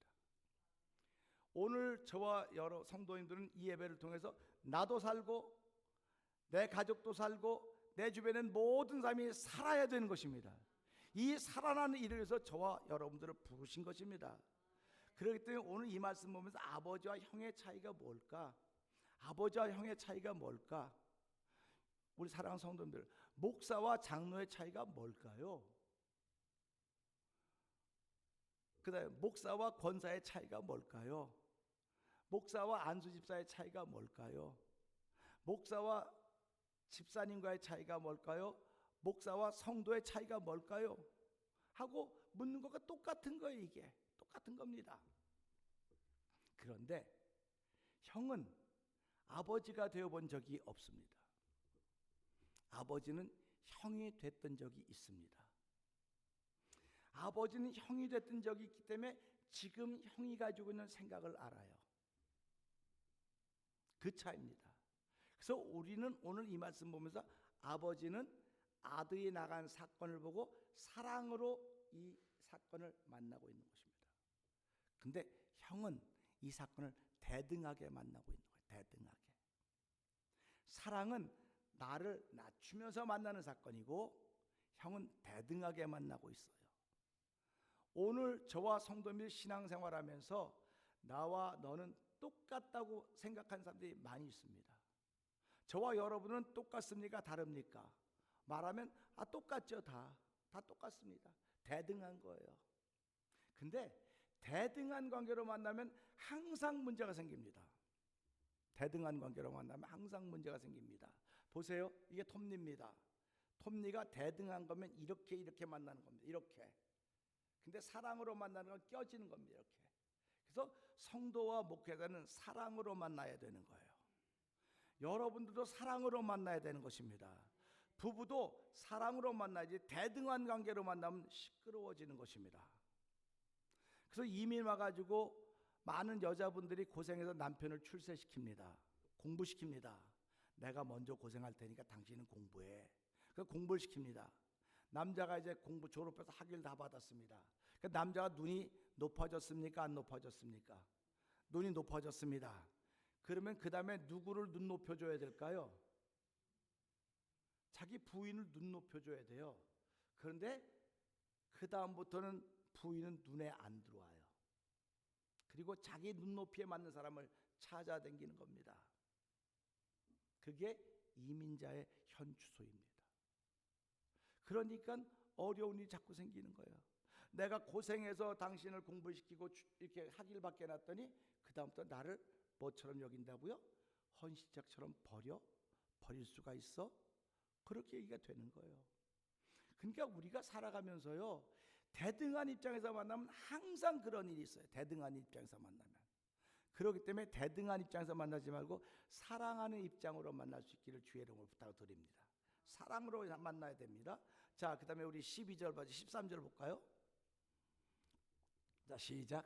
오늘 저와 여러 성도님들은 이 예배를 통해서 나도 살고 내 가족도 살고 내 주변엔 모든 사람이 살아야 되는 것입니다. 이 살아나는 일을 위해서 저와 여러분들을 부르신 것입니다. 그렇기 때문에 오늘 이 말씀 보면서 아버지와 형의 차이가 뭘까? 아버지와 형의 차이가 뭘까? 우리 사랑하는 성도님들, 목사와 장로의 차이가 뭘까요? 그다음에 목사와 권사의 차이가 뭘까요? 목사와 안수 집사의 차이가 뭘까요? 목사와 집사님과의 차이가 뭘까요? 목사와 성도의 차이가 뭘까요? 하고 묻는 것과 똑같은 거예요. 이게 똑같은 겁니다. 그런데 형은 아버지가 되어본 적이 없습니다. 아버지는 형이 됐던 적이 있습니다. 아버지는 형이 됐던 적이 있기 때문에 지금 형이 가지고 있는 생각을 알아요. 그 차이입니다. 그래서 우리는 오늘 이 말씀 보면서 아버지는 아들이 나간 사건을 보고 사랑으로 이 사건을 만나고 있는 것입니다. 근데 형은 이 사건을 대등하게 만나고 있는 거예요. 대등하게. 사랑은 나를 낮추면서 만나는 사건이고 형은 대등하게 만나고 있어요. 오늘 저와 성도님이 신앙생활하면서 나와 너는 똑같다고 생각하는 사람들이 많이 있습니다. 저와 여러분은 똑같습니까? 다릅니까? 말하면 똑같죠. 다 똑같습니다. 대등한 거예요. 근데 대등한 관계로 만나면 항상 문제가 생깁니다. 대등한 관계로 만나면 항상 문제가 생깁니다. 보세요. 이게 톱니입니다. 톱니가 대등한 거면 이렇게 만나는 겁니다. 이렇게. 근데 사랑으로 만나는 건 껴지는 겁니다. 이렇게. 그래서 성도와 목회자는 사랑으로 만나야 되는 거예요. 여러분들도 사랑으로 만나야 되는 것입니다. 부부도 사랑으로 만나야지 대등한 관계로 만나면 시끄러워지는 것입니다. 그래서 이민 와가지고 많은 여자분들이 고생해서 남편을 출세시킵니다. 공부시킵니다. 내가 먼저 고생할 테니까 당신은 공부해. 그래서 공부를 시킵니다. 남자가 이제 공부 졸업해서 학위를 다 받았습니다. 그 남자가 눈이 높아졌습니까? 안 높아졌습니까? 눈이 높아졌습니다. 그러면 그 다음에 누구를 눈 높여줘야 될까요? 자기 부인을 눈 높여줘야 돼요. 그런데 그 다음부터는 부인은 눈에 안 들어와요. 그리고 자기 눈높이에 맞는 사람을 찾아다니는 겁니다. 그게 이민자의 현 주소입니다. 그러니까 어려운 일이 자꾸 생기는 거예요. 내가 고생해서 당신을 공부시키고 이렇게 학위를 받게 해놨더니 그 다음부터 나를 뭐처럼 여긴다고요? 헌신짝처럼 버릴 수가 있어? 그렇게 얘기가 되는 거예요. 그러니까 우리가 살아가면서요, 대등한 입장에서 만나면 항상 그런 일이 있어요. 대등한 입장에서 만나면. 그렇기 때문에 대등한 입장에서 만나지 말고 사랑하는 입장으로 만날 수 있기를 주의 이름으로 부탁드립니다. 사랑으로 만나야 됩니다. 자, 그 다음에 우리 12절 봐서 13절 볼까요? 자, 시작.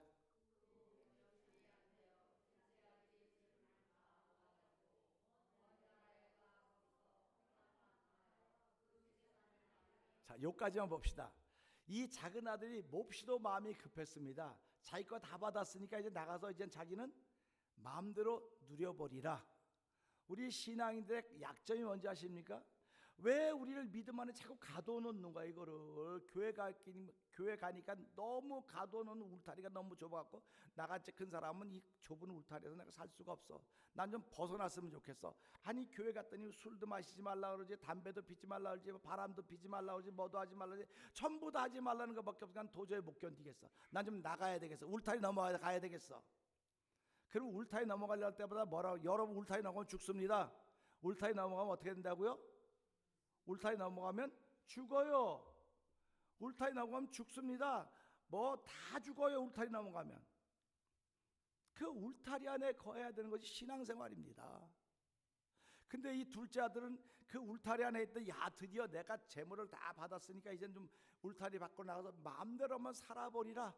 자, 여기까지만 봅시다. 이 작은 아들이 몹시도 마음이 급했습니다. 자기 거 다 받았으니까 이제 나가서 이제 자기는 마음대로 누려버리라. 우리 신앙인들의 약점이 뭔지 아십니까? 왜 우리를 믿음 안에 자꾸 가둬놓는 거야 이거를. 교회 가니까 너무 가둬놓는 울타리가 너무 좁아갖고 나같이 큰 사람은 이 좁은 울타리에서 내가 살 수가 없어. 난 좀 벗어났으면 좋겠어. 아니 교회 갔더니 술도 마시지 말라 그러지, 담배도 피지 말라 그러지, 바람도 피지 말라 그러지, 뭐도 하지 말라 그러지, 전부 다 하지 말라는 것밖에 없으니까 난 도저히 못 견디겠어. 난 좀 나가야 되겠어. 울타리 넘어가야 되겠어. 그럼 울타리 넘어가려할 때보다 뭐라고? 여러분 울타리 넘어가면 죽습니다. 울타리 넘어가면 어떻게 된다고요? 울타리 넘어가면 죽어요. 울타리 넘어가면 죽습니다. 뭐 다 죽어요. 울타리 넘어가면. 그 울타리 안에 거해야 되는 것이 신앙생활입니다. 근데 이 둘째 아들은 그 울타리 안에 있던, 야 드디어 내가 재물을 다 받았으니까 이제 좀 울타리 밖으로 나가서 마음대로만 살아버리라.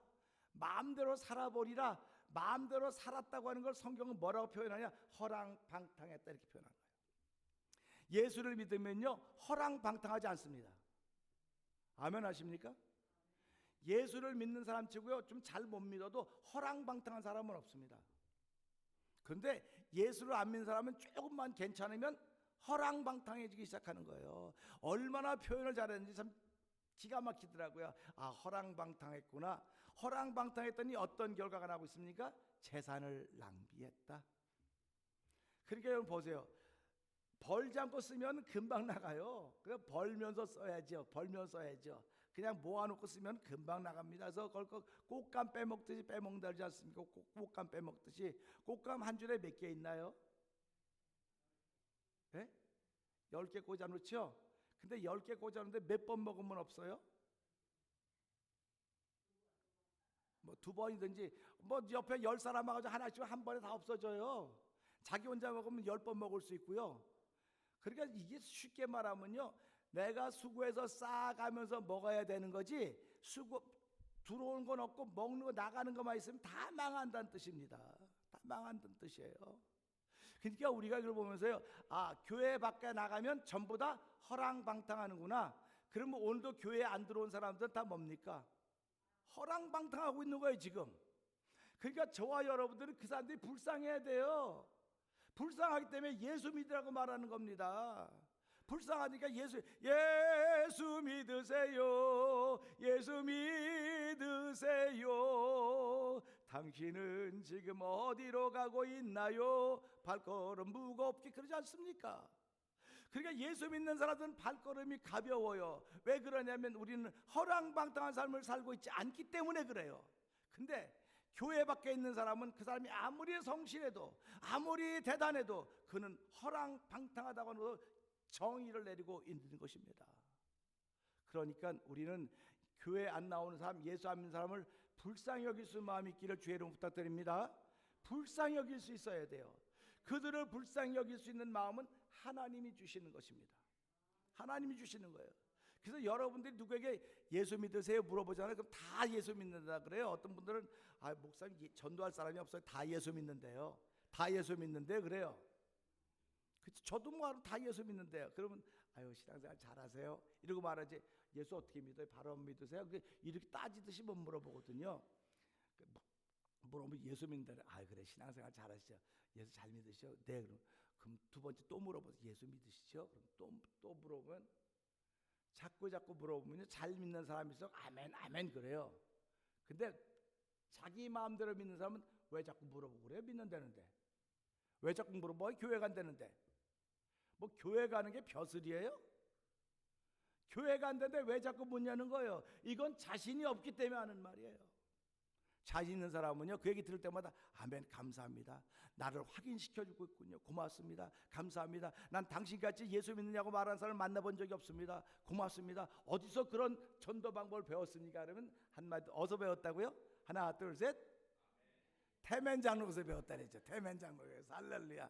마음대로 살아버리라. 마음대로 살았다고 하는 걸 성경은 뭐라고 표현하냐? 허랑방탕했다 이렇게 표현한 거예요. 예수를 믿으면요 허랑방탕하지 않습니다. 아멘 하십니까? 예수를 믿는 사람 치고요 좀 잘 못 믿어도 허랑방탕한 사람은 없습니다. 그런데 예수를 안 믿는 사람은 조금만 괜찮으면 허랑방탕해지기 시작하는 거예요. 얼마나 표현을 잘했는지 참 기가 막히더라고요. 아, 허랑방탕했구나. 허랑방탕했더니 어떤 결과가 나고 있습니까? 재산을 낭비했다. 그러니까 여러분 보세요. 벌지 않고 쓰면 금방 나가요. 그냥 벌면서 써야죠. 벌면서 써야죠. 그냥 모아놓고 쓰면 금방 나갑니다. 그래서 그걸 꽃감 빼먹듯이 빼먹는다 하지 않습니까? 꽃감 빼먹듯이. 꽃감 한 줄에 몇 개 있나요? 네? 10개 꽂아놓죠? 근데 10개 꽂아놓는데 몇 번 먹으면 없어요? 뭐 2번이든지 뭐 옆에 10사람 와가지고 하나씩 한 번에 다 없어져요. 자기 혼자 먹으면 10번 먹을 수 있고요. 그러니까 이게 쉽게 말하면요, 내가 수고해서 쌓아가면서 먹어야 되는 거지, 들어오는 건 없고 먹는 거 나가는 것만 있으면 다 망한다는 뜻입니다. 다 망한다는 뜻이에요. 그러니까 우리가 이걸 보면서요, 아, 교회 밖에 나가면 전부 다 허랑방탕하는구나. 그러면 오늘도 교회에 안 들어온 사람들은 다 뭡니까? 허랑방탕하고 있는 거예요 지금. 그러니까 저와 여러분들은 그 사람들이 불쌍해야 돼요. 불쌍하기 때문에 예수 믿으라고 말하는 겁니다. 불쌍하니까 예수 믿으세요. 예수 믿으세요. 당신은 지금 어디로 가고 있나요? 발걸음 무겁게, 그러지 않습니까? 그러니까 예수 믿는 사람들은 발걸음이 가벼워요. 왜 그러냐면 우리는 허랑방탕한 삶을 살고 있지 않기 때문에 그래요. 근데 교회 밖에 있는 사람은 그 사람이 아무리 성실해도 아무리 대단해도 그는 허랑방탕하다고 하는 정의를 내리고 있는 것입니다. 그러니까 우리는 교회 안 나오는 사람, 예수 안 믿는 사람을 불쌍히 여길 수 있는 마음이 있기를 주의 이름으로 부탁드립니다. 불쌍히 여길 수 있어야 돼요. 그들을 불쌍히 여길 수 있는 마음은 하나님이 주시는 것입니다. 하나님이 주시는 거예요. 그래서 여러분들이 누구에게 예수 믿으세요 물어보잖아요. 그럼 다 예수 믿는다 그래요. 어떤 분들은 아, 목사님 전도할 사람이 없어요. 다 예수 믿는데요. 다 예수 믿는데 그래요. 저도 뭐 다 예수 믿는데요. 그러면 아유, 신앙생활 잘하세요 이러고 말하지, 예수 어떻게 믿어요? 바로 믿으세요? 이렇게 따지듯이 못 물어보거든요. 물어보면 예수 믿는다. 아, 그래, 신앙생활 잘하시죠? 예수 잘 믿으시죠? 네. 그럼 두 번째 또 물어보세요. 예수 믿으시죠? 그럼 또 물어보면 자꾸 물어보면 잘 믿는 사람이 있어 아멘 아멘 그래요. 근데 자기 마음대로 믿는 사람은 왜 자꾸 물어보고 그래요? 믿는다는데 왜 자꾸 물어봐? 교회 간다는데 뭐 교회 가는 게 벼슬이에요? 교회 간다는데 왜 자꾸 묻냐는 거예요. 이건 자신이 없기 때문에 하는 말이에요. 자신 있는 사람은요, 그 얘기 들을 때마다 아멘, 감사합니다. 나를 확인시켜주고 있군요. 고맙습니다. 감사합니다. 난 당신같이 예수 믿느냐고 말하는 사람을 만나본 적이 없습니다. 고맙습니다. 어디서 그런 전도 방법을 배웠습니까? 그러면 한마디, 어디서 배웠다고요? 하나 둘 셋. 태멘 장로에서 배웠다 그랬죠. 태멘 장로에서. 할렐루야.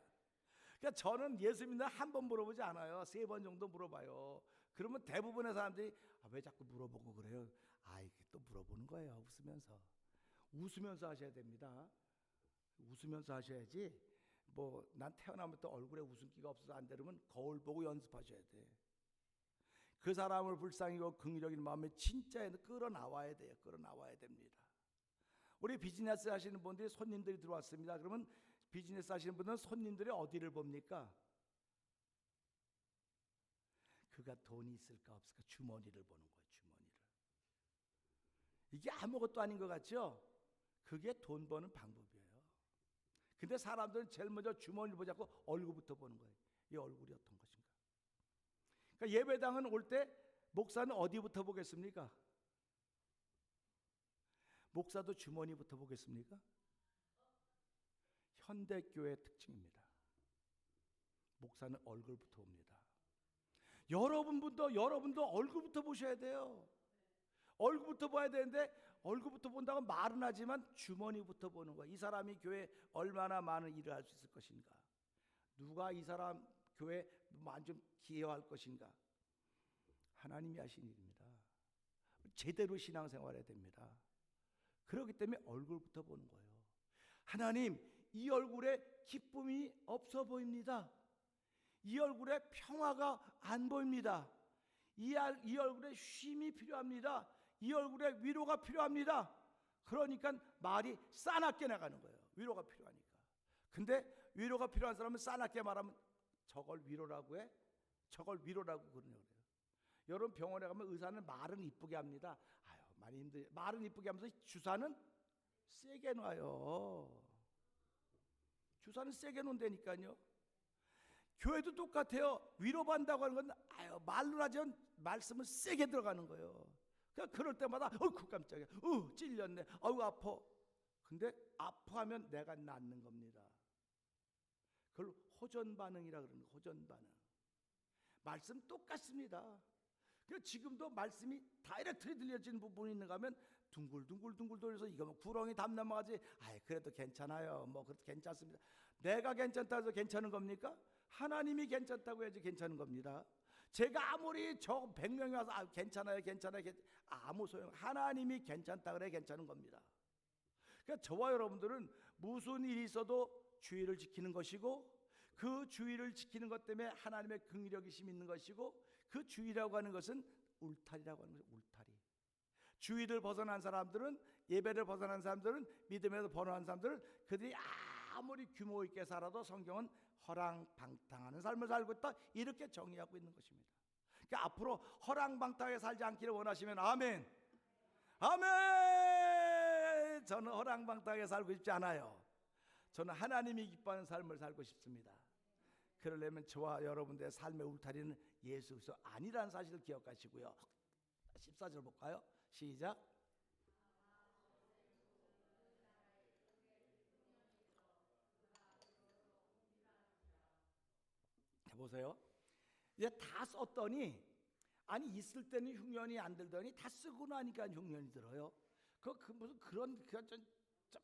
그러니까 저는 예수 믿는 한 번 물어보지 않아요. 3번 정도 물어봐요. 그러면 대부분의 사람들이 아, 왜 자꾸 물어보고 그래요? 아, 이게 또 물어보는 거예요. 웃으면서 하셔야 됩니다. 웃으면서 하셔야지. 뭐 난 태어나면부터 얼굴에 웃음기가 없어서 안 되면 거울 보고 연습하셔야 돼. 그 사람을 불쌍히 여기고 긍휼히 여기는 마음에 진짜 끌어나와야 돼요. 끌어나와야 됩니다. 우리 비즈니스 하시는 분들이 손님들이 들어왔습니다. 그러면 비즈니스 하시는 분들은 손님들이 어디를 봅니까? 그가 돈이 있을까 없을까 주머니를 보는 거예요. 주머니를. 이게 아무것도 아닌 것 같죠? 그게 돈 버는 방법이에요. 근데 사람들은 제일 먼저 주머니를 보지 않고 얼굴부터 보는 거예요. 이 얼굴이 어떤 것인가. 그러니까 예배당은 올 때 목사는 어디부터 보겠습니까? 목사도 주머니부터 보겠습니까? 현대교회의 특징입니다. 목사는 얼굴부터 봅니다. 여러분도 얼굴부터 보셔야 돼요. 얼굴부터 봐야 되는데 얼굴부터 본다고 말은 하지만 주머니부터 보는 거야. 이 사람이 교회에 얼마나 많은 일을 할 수 있을 것인가. 누가 이 사람 교회에 좀 기여할 것인가. 하나님이 하신 일입니다. 제대로 신앙생활해야 됩니다. 그렇기 때문에 얼굴부터 보는 거예요. 하나님, 이 얼굴에 기쁨이 없어 보입니다. 이 얼굴에 평화가 안 보입니다. 이 얼굴에 쉼이 필요합니다. 이 얼굴에 위로가 필요합니다. 그러니까 말이 싸납게 나가는 거예요. 위로가 필요하니까. 근데 위로가 필요한 사람은 싸납게 말하면 저걸 위로라고 해? 저걸 위로라고 그러냐고 그래요. 여러분 병원에 가면 의사는 말은 이쁘게 합니다. 아유, 많이 힘들. 말은 이쁘게 하면서 주사는 세게 놔요. 주사는 세게 놓는다니까요. 교회도 똑같아요. 위로받는다고 하는 건 말로 하지만 말씀은 세게 들어가는 거예요. 그러니까 그럴 때마다 깜짝이야. 찔렸네. 아파. 근데 아파하면 내가 낫는 겁니다. 그걸 호전 반응이라 그러는 거예요. 호전 반응. 말씀 똑같습니다. 그러니까 지금도 말씀이 다이렉트리 들려지는 부분이 있는가 하면 둥글둥글 돌려서 이거 뭐 구렁이 담 넘어가지. 그래도 괜찮아요. 뭐 그래도 괜찮습니다. 내가 괜찮다고 해서 괜찮은 겁니까? 하나님이 괜찮다고 해야지 괜찮은 겁니다. 제가 아무리 저 100명이 와서 괜찮아요 아무 소용. 하나님이 괜찮다 그래 괜찮은 겁니다. 그러니까 저와 여러분들은 무슨 일이 있어도 주의를 지키는 것이고 그 주의를 지키는 것 때문에 하나님의 긍휼이심이 있는 것이고, 그 주의라고 하는 것은 울타리라고 하는 것이 울타리. 주의를 벗어난 사람들은, 예배를 벗어난 사람들은, 믿음에서 벗어난 사람들은 그들이 아무리 규모 있게 살아도 성경은 허랑방탕하는 삶을 살고 있다, 이렇게 정의하고 있는 것입니다. 그러니까 앞으로 허랑방탕하게 살지 않기를 원하시면 아멘. 아멘. 저는 허랑방탕하게 살고 싶지 않아요. 저는 하나님이 기뻐하는 삶을 살고 싶습니다. 그러려면 저와 여러분들의 삶의 울타리는 예수 그리스도 아니라는 사실을 기억하시고요. 14절 볼까요? 시작. 자, 보세요. 이제 다 썼더니, 아니 있을 때는 흉년이 안 들더니 다 쓰고 나니까 흉년이 들어요. 그 무슨 그런 좀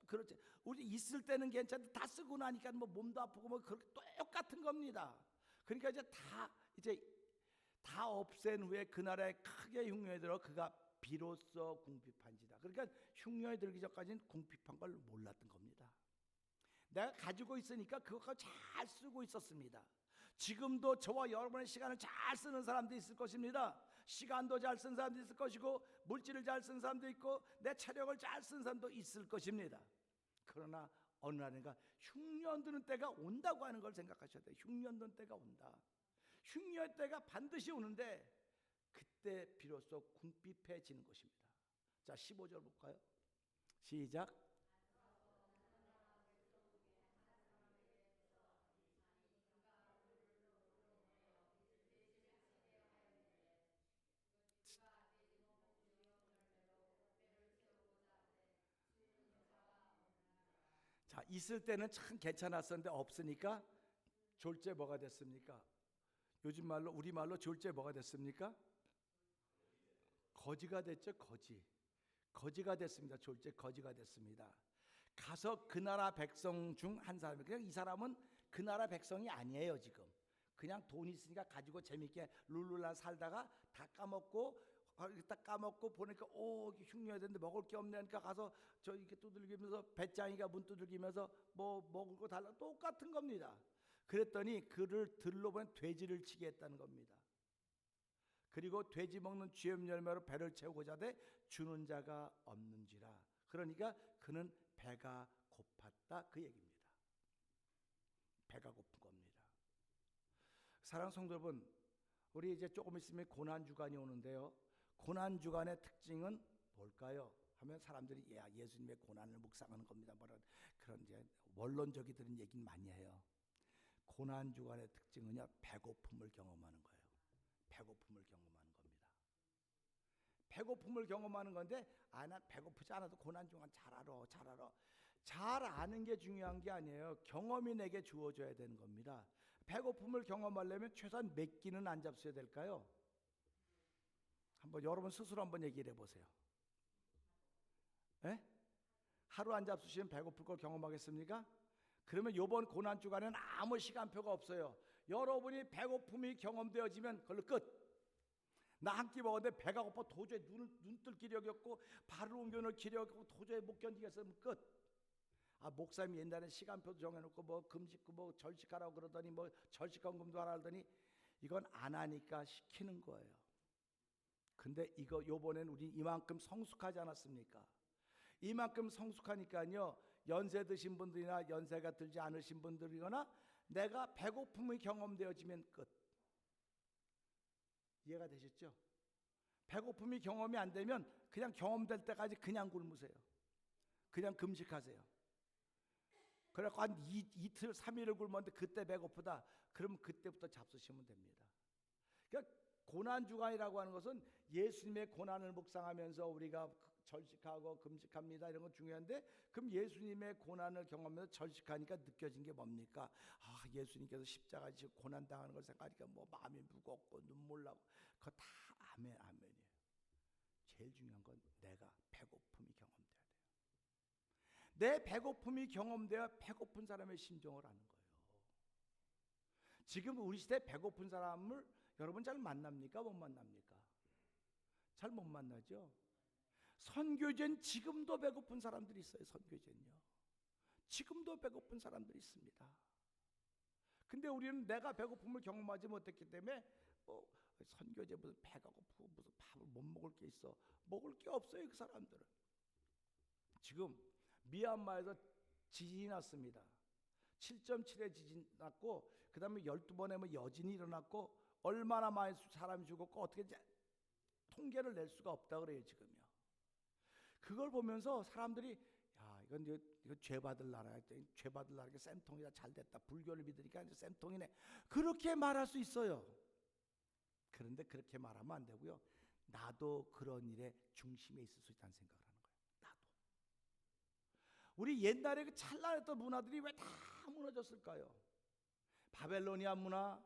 그렇지. 우리 있을 때는 괜찮은데 다 쓰고 나니까 뭐 몸도 아프고 뭐 그렇게 똑같은 겁니다. 그러니까 이제 다 없앤 후에 그날에 크게 흉년이 들어 그가 비로소 궁핍한지다. 그러니까 흉년이 들기 전까지는 궁핍한 걸 몰랐던 겁니다. 내가 가지고 있으니까 그거 잘 쓰고 있었습니다. 지금도 저와 여러분의 시간을 잘 쓰는 사람도 있을 것입니다. 시간도 잘 쓰는 사람도 있을 것이고, 물질을 잘 쓰는 사람도 있고, 내 체력을 잘 쓰는 사람도 있을 것입니다. 그러나 어느 날인가 흉년 드는 때가 온다고 하는 걸 생각하셔야 돼요. 흉년 드는 때가 온다. 흉년의 때가 반드시 오는데 그때 비로소 궁핍해지는 것입니다. 자, 15절 볼까요? 시작. 자, 있을 때는 참 괜찮았었는데 없으니까 졸제 뭐가 됐습니까? 요즘 말로, 우리 말로 졸제 뭐가 됐습니까? 거지가 됐죠. 거지가 됐습니다. 졸제 거지가 됐습니다. 가서 그 나라 백성 중 한 사람이, 그냥 이 사람은 그 나라 백성이 아니에요. 지금 그냥 돈 있으니까 가지고 재밌게 룰루라 살다가 다 까먹고 보니까 흉년이 됐는데 먹을 게 없네 하니까 가서 저 이렇게 두들기면서, 배짱이가 문 두들기면서 뭐 먹을 거 달라, 똑같은 겁니다. 그랬더니 그를 들러 보낸 돼지를 치게 했다는 겁니다. 그리고 돼지 먹는 쥐염 열매로 배를 채우고자 돼 주는 자가 없는지라. 그러니까 그는 배가 고팠다, 그 얘기입니다. 배가 고픈 겁니다. 사랑하는 성도 여러분, 우리 이제 조금 있으면 고난 주간이 오는데요. 고난 주간의 특징은 뭘까요? 하면 사람들이 예수님의 고난을 묵상하는 겁니다. 그런 이제 원론적이들은 얘기는 많이 해요. 고난 주간의 특징은요, 배고픔을 경험하는 거예요. 배고픔을 경험하는 겁니다. 배고픔을 경험하는 건데, 나 배고프지 않아도 고난 주간 잘 알아. 잘 아는 게 중요한 게 아니에요. 경험이 내게 주어져야 되는 겁니다. 배고픔을 경험하려면 최소한 몇 끼는 안 잡수셔야 될까요? 한번 여러분 스스로 한번 얘기를 해보세요. 에? 하루 안 잡수시면 배고플 걸 경험하겠습니까? 그러면 이번 고난 주간에는 아무 시간표가 없어요. 여러분이 배고픔이 경험되어지면 그걸로 끝. 나 한 끼 먹었는데 배가 고파 도저히 눈 뜰 기력이 없고 발을 옮겨놓을 기력이 없고 도저히 못 견디겠으면 끝. 목사님이 옛날에 시간표도 정해놓고 뭐 금식 뭐 절식하라고 그러더니 뭐 절식헌금도 하라 하더니 이건 안 하니까 시키는 거예요. 근데 요번엔 우리 이만큼 성숙하지 않았습니까? 이만큼 성숙하니까요, 연세 드신 분들이나 연세가 들지 않으신 분들이거나 내가 배고픔이 경험되어지면 끝. 이해가 되셨죠? 배고픔이 경험이 안 되면 그냥 경험될 때까지 그냥 굶으세요. 그냥 금식하세요. 그래갖고 한 이틀 3일을 굶었는데 그때 배고프다, 그러면 그때부터 잡수시면 됩니다. 그러니까 고난주간이라고 하는 것은 예수님의 고난을 묵상하면서 우리가 절식하고 금식합니다, 이런 건 중요한데, 그럼 예수님의 고난을 경험하면서 절식하니까 느껴진 게 뭡니까? 예수님께서 십자가 지고 고난당하는 걸 생각하니까 뭐 마음이 무겁고 눈물 나고, 그거 다 아멘이에요. 제일 중요한 건 내가 배고픔이 경험돼야 돼요. 내 배고픔이 경험돼야 배고픈 사람의 심정을 아는 거예요. 지금 우리 시대 배고픈 사람을 여러분 잘 만납니까? 못 만납니까? 잘 못 만나죠. 선교제는 지금도 배고픈 사람들이 있어요. 선교제는요, 지금도 배고픈 사람들이 있습니다. 근데 우리는 내가 배고픔을 경험하지 못했기 때문에 선교제 무슨 배가 고프고 무슨 밥을 못 먹을 게 있어. 먹을 게 없어요, 그 사람들은. 지금 미얀마에서 지진이 났습니다. 7.7의 지진 났고 그 다음에 12번의 뭐 여진이 일어났고 얼마나 많이 사람이 죽었고 어떻게 이제 통계를 낼 수가 없다 그래요 지금요. 그걸 보면서 사람들이 야 이건 죄 받을 나라야. 죄 받을 나라. 쌤통이다. 잘 됐다. 불교를 믿으니까 이제 쌤통이네. 그렇게 말할 수 있어요. 그런데 그렇게 말하면 안 되고요. 나도 그런 일의 중심에 있을 수 있다는 생각을 하는 거예요. 나도. 우리 옛날에 그 찬란했던 문화들이 왜 다 무너졌을까요? 바벨로니아 문화,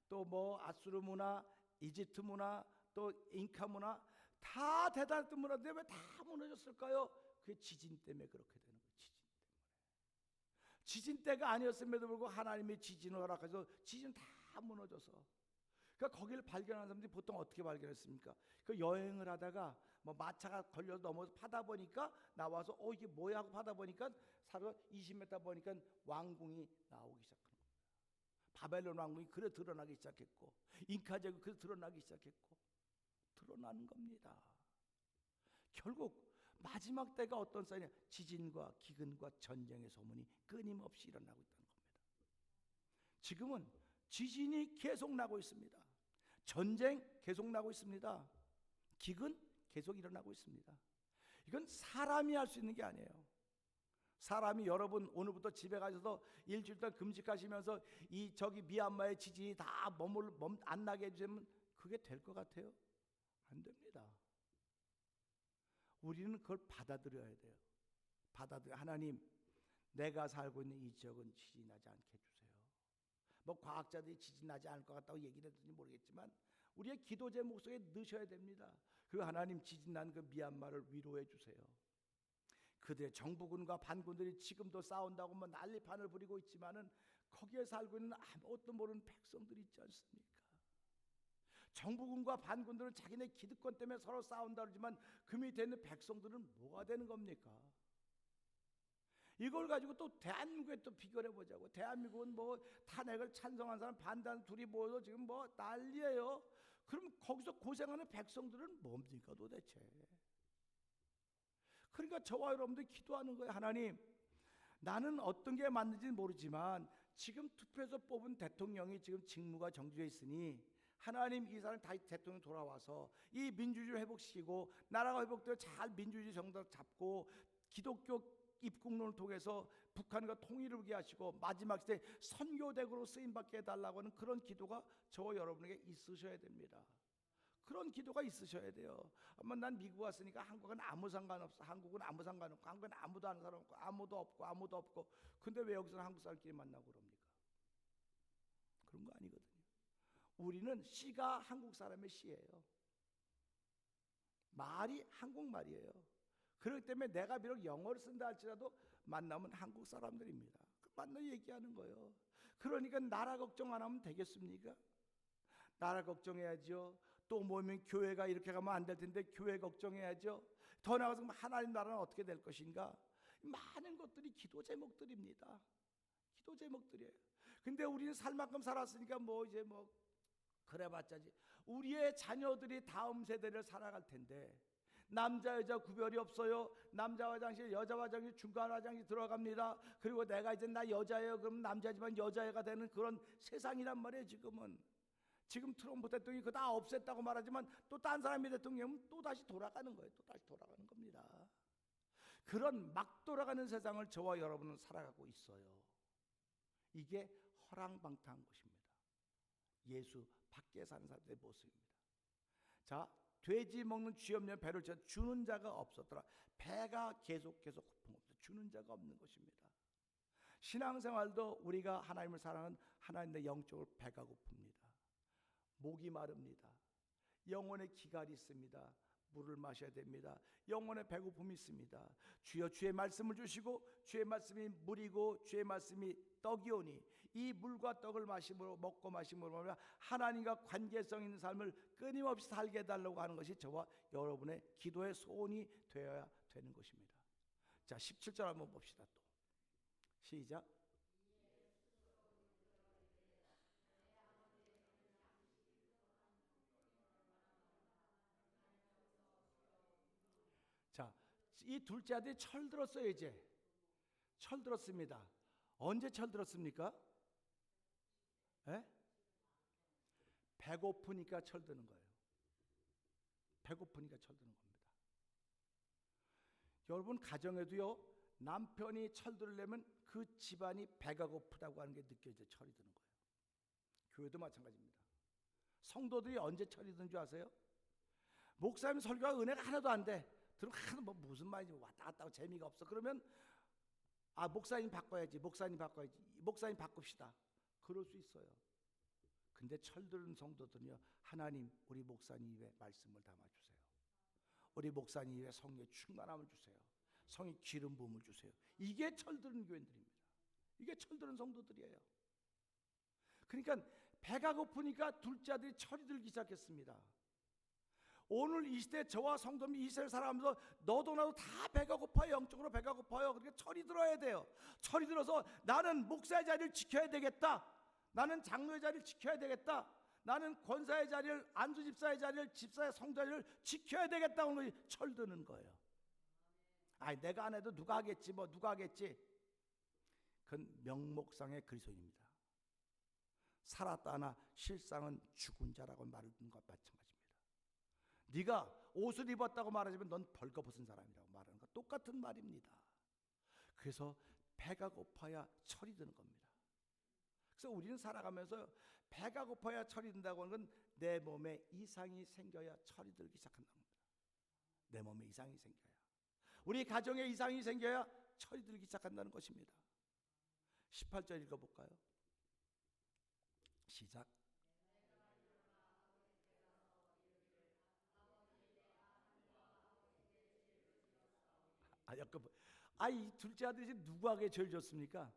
또 뭐 아수르 문화, 이집트 문화, 또 잉카 문화, 다 대단했던 문화들이 왜 다 무너졌을까요? 그게 지진 때문에 그렇게 되는 거예요. 지진 때문에. 지진 때가 아니었음에도 불구하고 하나님의 지진을 허락해서 지진 다 무너져서. 그러니까 거기를 발견한 사람들이 보통 어떻게 발견했습니까? 그 여행을 하다가 뭐 마차가 걸려서 넘어서 파다 보니까 나와서 이게 뭐야 하고 파다 보니까 사로 20m 보니까 왕궁이 나오기 시작한 거예요. 바벨론 왕궁이 그래 드러나기 시작했고 잉카 제국 그래 드러나기 시작했고 드러나는 겁니다. 결국 마지막 때가 어떤 사이냐? 지진과 기근과 전쟁의 소문이 끊임없이 일어나고 있다는 겁니다. 지금은 지진이 계속 나고 있습니다. 전쟁 계속 나고 있습니다. 기근 계속 일어나고 있습니다. 이건 사람이 할 수 있는 게 아니에요. 사람이 여러분 오늘부터 집에 가셔서 일주일 동안 금식하시면서 저기 미얀마의 지진이 다 안 나게 해주면 그게 될 것 같아요? 안 됩니다. 우리는 그걸 받아들여야 돼요. 하나님, 내가 살고 있는 이 지역은 지진 나지 않게 해주세요. 뭐 과학자들이 지진 나지 않을 것 같다고 얘기를 했는지 모르겠지만 우리의 기도 제목 속에 넣으셔야 됩니다. 그 하나님 지진 난 그 미얀마를 위로해 주세요. 그들의 정부군과 반군들이 지금도 싸운다고 뭐 난리판을 부리고 있지만은 거기에 살고 있는 아무것도 모르는 백성들이 있지 않습니까? 정부군과 반군들은 자기네 기득권 때문에 서로 싸운다 그러지만 그 밑에 있는 백성들은 뭐가 되는 겁니까? 이걸 가지고 또 대한민국에 또 비교를 해보자고. 대한민국은 뭐 탄핵을 찬성한 사람 반대하는 둘이 모여서 지금 뭐 난리예요. 그럼 거기서 고생하는 백성들은 뭡니까 도대체? 그러니까 저와 여러분들이 기도하는 거예요. 하나님, 나는 어떤 게 맞는지 모르지만 지금 투표해서 뽑은 대통령이 지금 직무가 정지되어 있으니 하나님 이 사람 다시 대통령 돌아와서 이 민주주의를 회복시키고 나라가 회복되어 잘 민주주의 정당 잡고 기독교 입국론을 통해서 북한과 통일을 이루게 하시고 마지막 때 선교대국으로 쓰임받게 해달라고 하는 그런 기도가 저와 여러분에게 있으셔야 됩니다. 그런 기도가 있으셔야 돼요. 아마 난 미국 왔으니까 한국은 아무 상관없어. 한국은 아무 상관없고 한국은 아무도 아는 사람 없고 아무도 없고 근데 왜 여기서는 한국 사람끼리 만나고 그럽니까? 그런 거 아니거든요. 우리는 씨가 한국 사람의 씨예요. 말이 한국말이에요. 그렇기 때문에 내가 비록 영어를 쓴다 할지라도 만나면 한국 사람들입니다. 만나 얘기하는 거예요. 그러니까 나라 걱정 안 하면 되겠습니까? 나라 걱정해야죠. 또 뭐면 교회가 이렇게 가면 안 될 텐데 교회 걱정해야죠. 더 나아가서 하나님 나라는 어떻게 될 것인가? 많은 것들이 기도 제목들입니다. 기도 제목들이에요. 근데 우리는 살 만큼 살았으니까 뭐 이제 뭐 그래봤자지. 우리의 자녀들이 다음 세대를 살아갈 텐데 남자 여자 구별이 없어요. 남자 화장실 여자 화장실 중간 화장실 들어갑니다. 그리고 내가 이제 나 여자예요. 그럼 남자지만 여자애가 되는 그런 세상이란 말이에요. 지금 트럼프 대통령이 그거 다 없앴다고 말하지만 또 딴 사람이 대통령은 또 다시 돌아가는 거예요. 또 다시 돌아가는 겁니다. 그런 막 돌아가는 세상을 저와 여러분은 살아가고 있어요. 이게 허랑방탕한 것입니다. 예수 밖에 사는 사람들의 모습입니다. 자, 돼지 먹는 쥐 없는 배를 채워 주는 자가 없었더라. 배가 계속 고픈 겁니다. 주는 자가 없는 것입니다. 신앙생활도 우리가 하나님을 사랑하는 하나님의 영적으로 배가 고픕니다. 목이 마릅니다. 영혼의 기갈이 있습니다. 물을 마셔야 됩니다. 영혼의 배고픔이 있습니다. 주여 주의 말씀을 주시고 주의 말씀이 물이고 주의 말씀이 떡이오니 이 물과 떡을 먹고 마심으로 하나님과 관계성 있는 삶을 끊임없이 살게 해달라고 하는 것이 저와 여러분의 기도의 소원이 되어야 되는 것입니다. 자, 17절 한번 봅시다. 또 시작. 이 둘째 아들이 철들었어요. 이제 철들었습니다. 언제 철들었습니까? 예? 배고프니까 철드는 거예요. 배고프니까 철드는 겁니다. 여러분 가정에도요, 남편이 철들려면 그 집안이 배가 고프다고 하는 게 느껴져 철이 드는 거예요. 교회도 마찬가지입니다. 성도들이 언제 철이 드는 줄 아세요? 목사님 설교가 은혜가 하나도 안 돼. 들으면 하나도 뭐 무슨 말인지 왔다 갔다 하고 재미가 없어. 그러면 목사님 바꿔야지. 목사님 바꿉시다. 그럴 수 있어요. 근데 철드는 성도들은요, 하나님 우리 목사님의 말씀을 담아주세요. 우리 목사님의 성령의 충만함을 주세요. 성의 기름 부음을 주세요. 이게 철드는 교인들입니다. 이게 철드는 성도들이에요. 그러니까 배가 고프니까 둘째 아들이 철이 들기 시작했습니다. 오늘 이 시대 저와 성도님 이 시대를 살아가면서 너도 나도 다 배가 고파요. 영적으로 배가 고파요. 그러니까 철이 들어야 돼요. 철이 들어서 나는 목사의 자리를 지켜야 되겠다. 나는 장로의 자리를 지켜야 되겠다. 나는 권사의 자리를, 안수집사의 자리를, 집사의 성자리를 지켜야 되겠다는 것이 철드는 거예요. 내가 안 해도 누가 하겠지, 누가 하겠지. 그건 명목상의 그리스도인입니다. 살았다 하나 실상은 죽은 자라고 말하는 것과 마찬가지입니다. 네가 옷을 입었다고 말하지만 넌 벌거벗은 사람이라고 말하는 것 똑같은 말입니다. 그래서 배가 고파야 철이 드는 겁니다. 그래서 우리는 살아가면서 배가 고파야 철이 든다고 하는 건 내 몸에 이상이 생겨야 철이 들기 시작한다는 겁니다. 내 몸에 이상이 생겨야, 우리 가정에 이상이 생겨야 철이 들기 시작한다는 것입니다. 18절 읽어볼까요? 시작. 이 둘째 아들이 누구에게 죄를 졌습니까?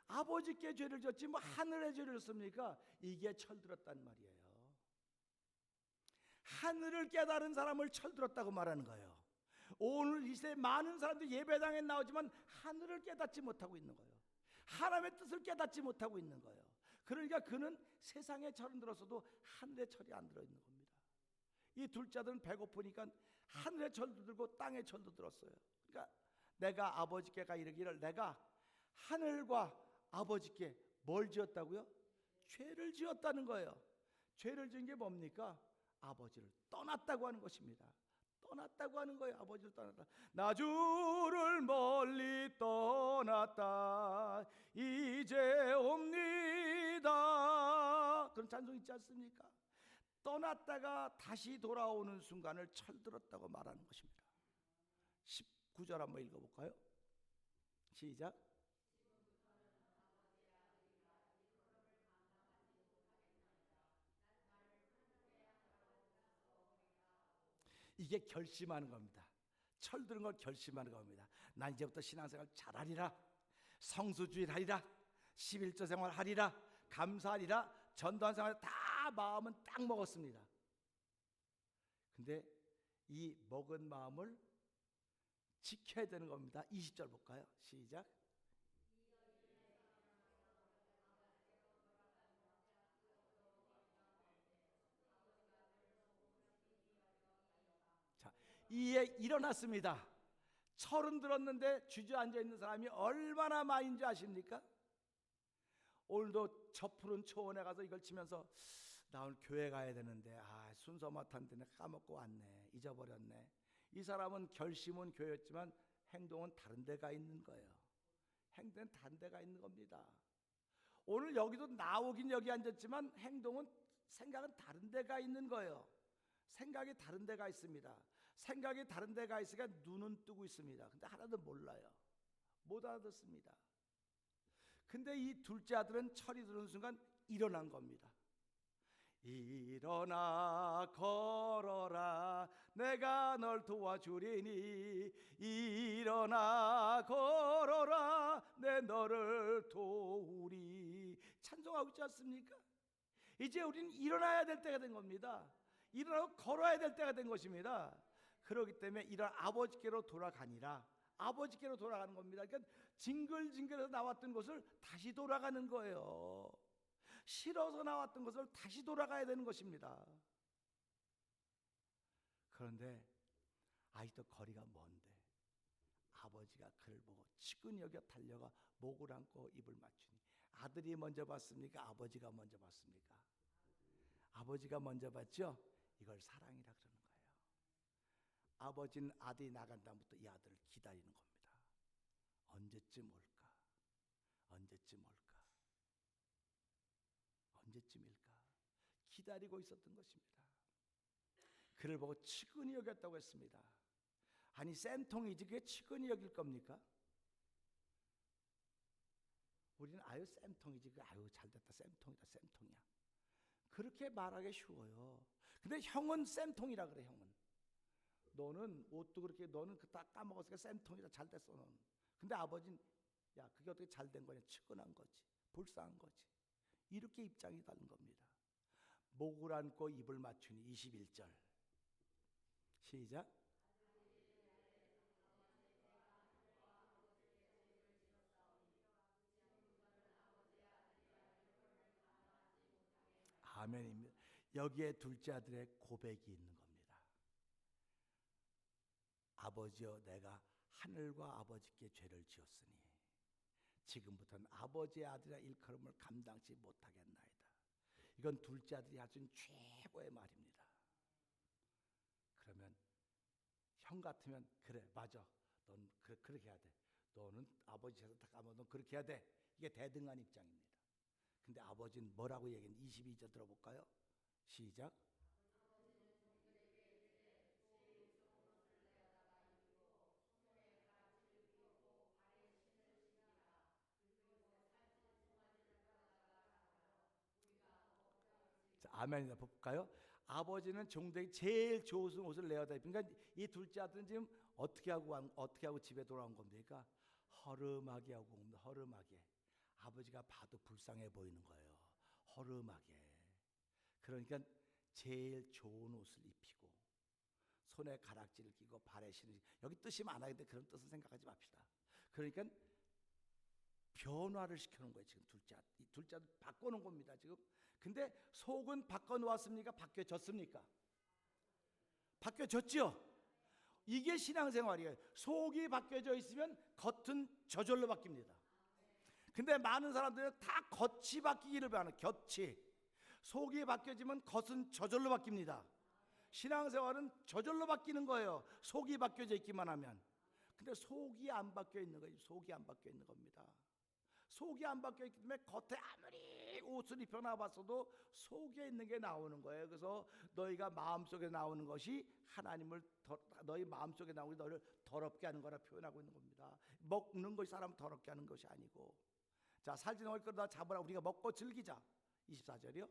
아버지께 죄를 졌지 하늘에 죄를 졌습니까? 이게 철들었단 말이에요. 하늘을 깨달은 사람을 철들었다고 말하는 거예요. 오늘 이 시대에 많은 사람들이 예배당에 나오지만 하늘을 깨닫지 못하고 있는 거예요. 하나님의 뜻을 깨닫지 못하고 있는 거예요. 그러니까 그는 세상에 철은 들었어도 하늘에 철이 안 들어있는 겁니다. 이 둘째 아들은 배고프니까 하늘의 철도 들고 땅의 철도 들었어요. 그러니까 내가 아버지께가 이르기를 내가 하늘과 아버지께 뭘 지었다고요? 죄를 지었다는 거예요. 죄를 지은 게 뭡니까? 아버지를 떠났다고 하는 것입니다. 떠났다고 하는 거예요. 아버지를 떠났다. 나 주를 멀리 떠났다 이제 옵니다. 그런 찬송 있지 않습니까? 떠났다가 다시 돌아오는 순간을 철들었다고 말하는 것입니다. 19절 한번 읽어볼까요? 시작. 이게 결심하는 겁니다. 철드는 걸 결심하는 겁니다. 난 이제부터 신앙생활 잘하리라, 성수주일 하리라, 11조 생활 하리라, 감사하리라, 전도한 생활 다 마음은 딱 먹었습니다. 근데 이 먹은 마음을 지켜야 되는 겁니다. 20절 볼까요? 시작. 이에 일어났습니다. 철은 들었는데 주저앉아 있는 사람이 얼마나 많은 줄 아십니까? 오늘도 저 푸른 초원에 가서 이걸 치면서 나 오늘 교회 가야 되는데 순서 맡았는데 까먹고 왔네, 잊어버렸네. 이 사람은 결심은 교회였지만 행동은 다른 데가 있는 거예요. 행동은 다른 데가 있는 겁니다. 오늘 여기도 나오긴 여기 앉았지만 행동은, 생각은 다른 데가 있는 거예요. 생각이 다른 데가 있습니다. 생각이 다른 데가 있으니까 눈은 뜨고 있습니다. 근데 하나도 몰라요. 못 알아듣습니다. 근데 이 둘째 아들은 철이 드는 순간 일어난 겁니다. 일어나 걸어라 내가 널 도와주리니 일어나 걸어라 내 너를 도우리. 찬송하고 있지 않습니까? 이제 우리는 일어나야 될 때가 된 겁니다. 일어나고 걸어야 될 때가 된 것입니다. 그렇기 때문에 이런 아버지께로 돌아가니라. 아버지께로 돌아가는 겁니다. 그러니까 징글징글해서 나왔던 것을 다시 돌아가는 거예요. 싫어서 나왔던 것을 다시 돌아가야 되는 것입니다. 그런데 아직도 거리가 먼데 아버지가 그를 보고 치근히 여겨 달려가 목을 안고 입을 맞추니 아들이 먼저 봤습니까? 아버지가 먼저 봤습니까? 아버지가 먼저 봤죠? 이걸 사랑이라 그러는 거예요. 아버지는 아들이 나간 다음부터 이 아들을 기다리는 겁니다. 언제쯤 올까? 언제쯤 올까? 언제쯤일까? 기다리고 있었던 것입니다. 그를 보고 치근히 여겼다고 했습니다. 아니 쌤통이지 그게 치근히 여길 겁니까? 우리는 아유 쌤통이지 그 아유 잘됐다 쌤통이다 쌤통이야 그렇게 말하기 쉬워요. 근데 형은 쌤통이라 그래. 형은 너는 옷도 그렇게 너는 다 까먹었으니까 쌤통이다 잘됐어 너는. 근데 아버지는 야 그게 어떻게 잘된 거냐 치근한 거지 불쌍한 거지. 이렇게 입장이 다른 겁니다. 목을 안고 입을 맞추니 21절 시작. 아멘입니다. 여기에 둘째 아들의 고백이 있는 겁니다. 아버지여 내가 하늘과 아버지께 죄를 지었으니 지금부터는 아버지의 아들의 일컬음을 감당치 못하겠나이다. 이건 둘째 아들이 할 수 있는 최고의 말입니다. 그러면 형 같으면 그래 맞아 넌 그렇게 해야 돼. 너는 아버지 제사 다 까먹어 넌 그렇게 해야 돼. 이게 대등한 입장입니다. 근데 아버지는 뭐라고 얘기했는지 22절 들어볼까요? 시작. 자, 아멘이다 볼까요? 아버지는 종들에게 제일 좋은 옷을 내어다 입힌. 그러니까 이 둘째 아들은 지금 어떻게 하고 집에 돌아온 겁니까? 허름하게 하고 옵니다. 허름하게. 아버지가 봐도 불쌍해 보이는 거예요. 허름하게. 그러니까 제일 좋은 옷을 입히고 손에 가락지를 끼고 발에 신으시. 여기 뜻이 많아요. 그런 뜻을 생각하지 맙시다. 그러니까 변화를 시켜놓은 거예요. 지금 둘째 아들 바꿔놓은 겁니다. 지금. 근데 속은 바꿔놓았습니까? 바뀌어졌습니까? 바뀌어졌죠? 이게 신앙생활이에요. 속이 바뀌어져 있으면 겉은 저절로 바뀝니다. 근데 많은 사람들은 다 겉이 바뀌기를 바라는 겉이. 속이 바뀌어지면 겉은 저절로 바뀝니다. 신앙생활은 저절로 바뀌는 거예요. 속이 바뀌어져 있기만 하면. 근데 속이 안 바뀌어 있는 거예요. 속이 안 바뀌어 있는 겁니다. 속이 안 바뀌어 있기 때문에 겉에 아무리 옷을 입혀놔봤어도 속에 있는 게 나오는 거예요. 그래서 너희가 마음속에 나오는 것이 하나님을 너희 마음속에 나오는 것이 너를 더럽게 하는 거라 표현하고 있는 겁니다. 먹는 것이 사람을 더럽게 하는 것이 아니고. 자, 살지 먹을 거다 잡으라 우리가 먹고 즐기자. 24절이요.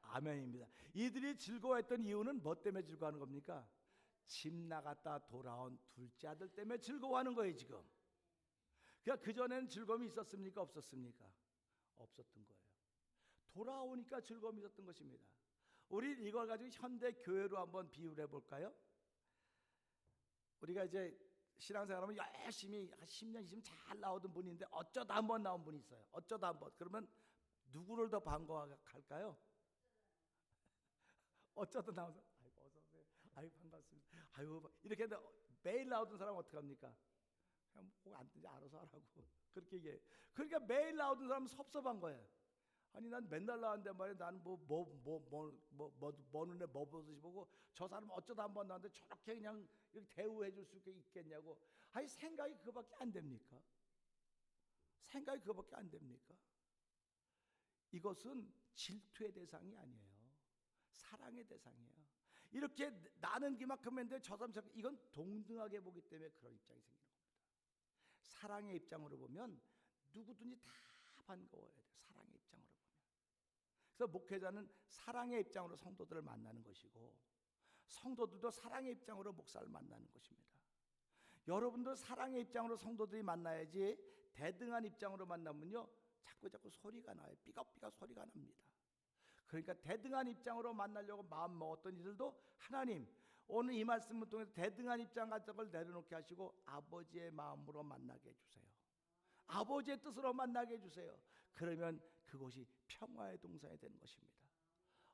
아멘입니다. 이들이 즐거워했던 이유는 뭐 때문에 즐거워하는 겁니까? 집 나갔다 돌아온 둘째 아들 때문에 즐거워하는 거예요 지금. 그러니까 그전에는 즐거움이 있었습니까? 없었습니까? 없었던 거예요. 돌아오니까 즐거움이 있었던 것입니다. 우리 이걸 가지고 현대 교회로 한번 비유를 해볼까요? 우리가 이제 신앙생활하면 열심히 한 10년, 20년 잘 나오던 분이 있는데 어쩌다 한번 나온 분이 있어요. 어쩌다 한번. 그러면 누구를 더 반가워할까요? 어쩌다 나와서 아이고 어서 오세요. 아이고 반갑습니다. 아이고 이렇게 매일 나오던 사람은 어떻게 합니까? 그냥 꼭 안 되지 알아서 하라고 그렇게 얘기해. 그러니까 매일 나오던 사람은 섭섭한 거예요. 아니 난 맨날 나왔는데 말이야. 나는 뭐 눈에 뭐 보듯이 보고 저 사람 어쩌다 한번 나왔는데 저렇게 그냥 이렇게 대우해 줄 수 있겠냐고. 아니 생각이 그거밖에 안 됩니까? 생각이 그거밖에 안 됩니까? 이것은 질투의 대상이 아니에요. 사랑의 대상이에요. 이렇게 나는 기막하면 돼. 저 사람 이건 동등하게 보기 때문에 그런 입장이 생기는 겁니다. 사랑의 입장으로 보면 누구든지 다 반가워야 돼요. 사랑의 입장으로 보면. 그래서 목회자는 사랑의 입장으로 성도들을 만나는 것이고 성도들도 사랑의 입장으로 목사를 만나는 것입니다. 여러분도 사랑의 입장으로 성도들이 만나야지 대등한 입장으로 만나면요 자꾸 소리가 나요. 삐걱삐걱 소리가 납니다. 그러니까 대등한 입장으로 만나려고 마음 먹었던 이들도 하나님 오늘 이 말씀을 통해서 대등한 입장 같은 걸 내려놓게 하시고 아버지의 마음으로 만나게 해주세요. 아버지의 뜻으로 만나게 해주세요. 그러면 그것이 평화의 동산이 되는 것입니다.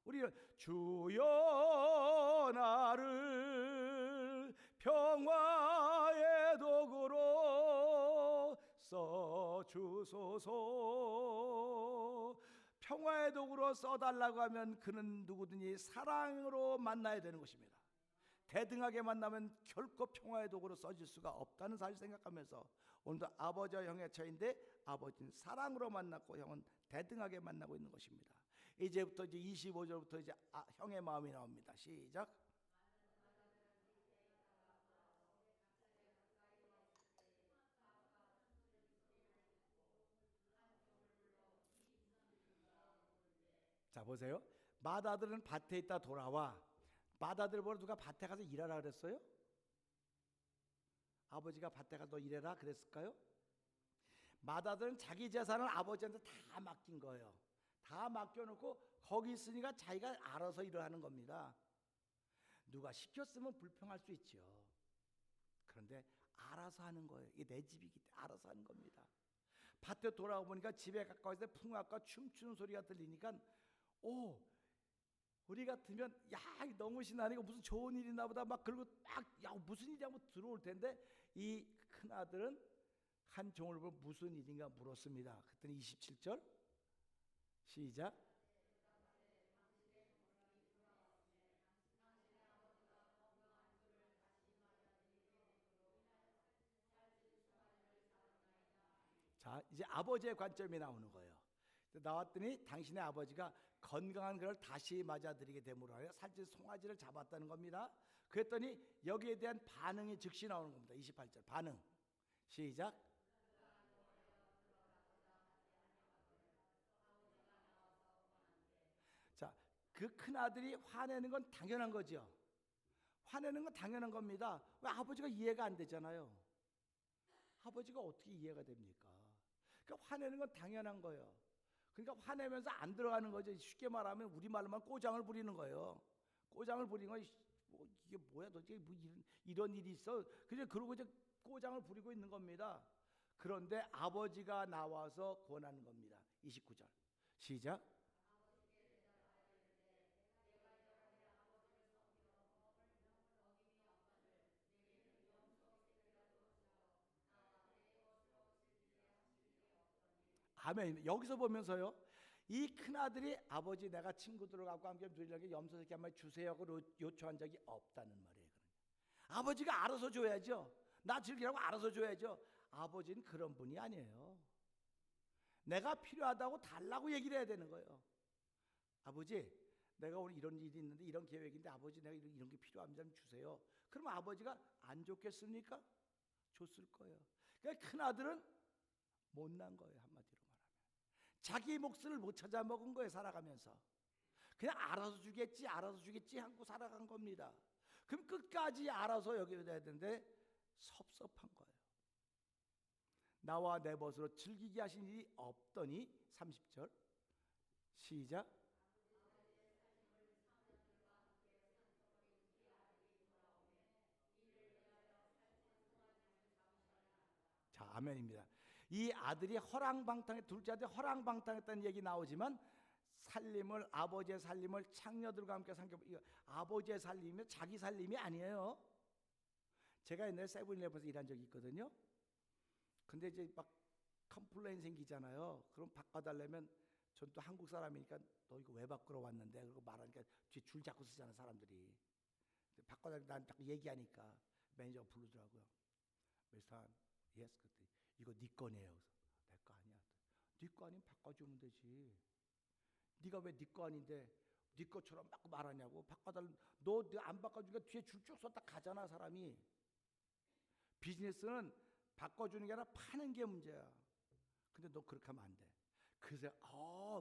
우리는 주여 나를 평화의 도구로 써주소서. 평화의 도구로 써달라고 하면 그는 누구든지 사랑으로 만나야 되는 것입니다. 대등하게 만나면 결코 평화의 도구로 써질 수가 없다는 사실 생각하면서 오늘도 아버지와 형의 차이인데 아버지는 사랑으로 만났고 형은 대등하게 만나고 있는 것입니다. 이제부터 이제 25절부터 이제 형의 마음이 나옵니다. 시작. 자 보세요. 맏아들은 밭에 있다 돌아와. 맏아들 보러 누가 밭에 가서 일하라 그랬어요? 아버지가 밭에 가서 너 일해라 그랬을까요? 맏아들은 자기 재산을 아버지한테 다 맡긴 거예요. 다 맡겨놓고 거기 있으니까 자기가 알아서 일을 하는 겁니다. 누가 시켰으면 불평할 수 있죠. 그런데 알아서 하는 거예요. 이게 내 집이기 때문에 알아서 하는 겁니다. 밭에 돌아와 보니까 집에 가까워서 풍악과 춤추는 소리가 들리니까 오, 우리 같으면 야 너무 신나니까 무슨 좋은 일이나 보다 막 그러고 막 야 무슨 일이야 뭐 들어올 텐데 이 큰아들은 한 종을 보고 무슨 일인가 물었습니다. 그랬더니 27절 시작. 자 이제 아버지의 관점이 나오는 거예요. 나왔더니 당신의 아버지가 건강한 그를 다시 맞아들이게 됨으로 하여 살찐 송아지를 잡았다는 겁니다. 그랬더니 여기에 대한 반응이 즉시 나오는 겁니다. 28절 반응 시작. 자, 그 큰아들이 화내는 건 당연한 거죠. 화내는 건 당연한 겁니다. 왜 아버지가 이해가 안 되잖아요. 아버지가 어떻게 이해가 됩니까? 그러니까 화내는 건 당연한 거예요. 그러니까 화내면서 안 들어가는 거죠. 쉽게 말하면 우리말로만 꼬장을 부리는 거예요. 꼬장을 부리는 건 뭐 이게 뭐야 도대체 뭐 이런 일이 있어. 그냥 그러고 이제 꼬장을 부리고 있는 겁니다. 그런데 아버지가 나와서 권하는 겁니다. 29절 시작. 아멘. 여기서 보면서요. 이 큰아들이 아버지 내가 친구들하고 함께 누리려고 염소새끼 한 마리 주세요 하고 요청한 적이 없다는 말이에요. 아버지가 알아서 줘야죠. 나 즐기라고 알아서 줘야죠. 아버지는 그런 분이 아니에요. 내가 필요하다고 달라고 얘기를 해야 되는 거예요. 아버지 내가 오늘 이런 일이 있는데 이런 계획인데 아버지 내가 이런 게 필요합니다. 좀 주세요. 그러면 아버지가 안 줬겠습니까? 줬을 거예요. 그러니까 큰아들은 못난 거예요. 한마디로 말하면 자기 몫을 못 찾아 먹은 거예요. 살아가면서 그냥 알아서 주겠지 하고 살아간 겁니다. 그럼 끝까지 알아서 여기야 되는데 섭섭한 거예요. 나와 내 벗으로 즐기게 하신 일이 없더니 30절 시작. 자 아멘입니다. 이 아들이 허랑방탕해 둘째 아들이 허랑방탕했다는 얘기 나오지만 살림을 아버지의 살림을 창녀들과 함께 삼겨 아버지의 살림이 자기 살림이 아니에요. 제가 옛날에 세븐일레븐에서 일한 적이 있거든요. 근데 이제 막 컴플레인 생기잖아요. 그럼 바꿔달라면 전 또 한국 사람이니까 너 이거 왜 바꾸러 왔는데 그러고 말하니까 뒤에 줄 잡고 쓰잖아 사람들이. 바꿔달라고 난 딱 얘기하니까 매니저가 부르더라고요. 미스터 예스 그때 이거 네 거네요. 내 거 아니야. 네 거 아니면 바꿔주면 되지. 네가 왜 네 거 아닌데 네 것처럼 막 말하냐고. 바꿔달라. 너 안 바꿔주니까 뒤에 줄 쭉 섰다 가잖아 사람이. 비즈니스는 바꿔주는 게 아니라 파는 게 문제야. 근데 너 그렇게 하면 안 돼. 그래서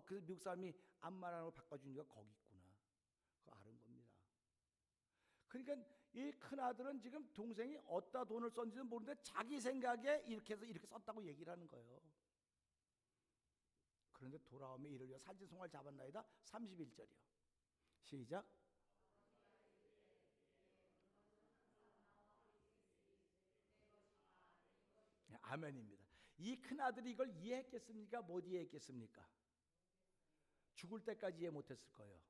그래서 미국 사람이 안 말하고 바꿔주니까 거기 있구나. 그거 아는 겁니다. 그러니까 이 큰아들은 지금 동생이 어디다 돈을 썼는지는 모르는데 자기 생각에 이렇게 해서 이렇게 썼다고 얘기를 하는 거예요. 그런데 돌아오면 이를 위해 살찐 송아를 잡았나이다. 31절이요. 시작. 아멘입니다. 이 큰아들이 이걸 이해했겠습니까? 못 이해했겠습니까? 죽을 때까지 이해 못했을 거예요.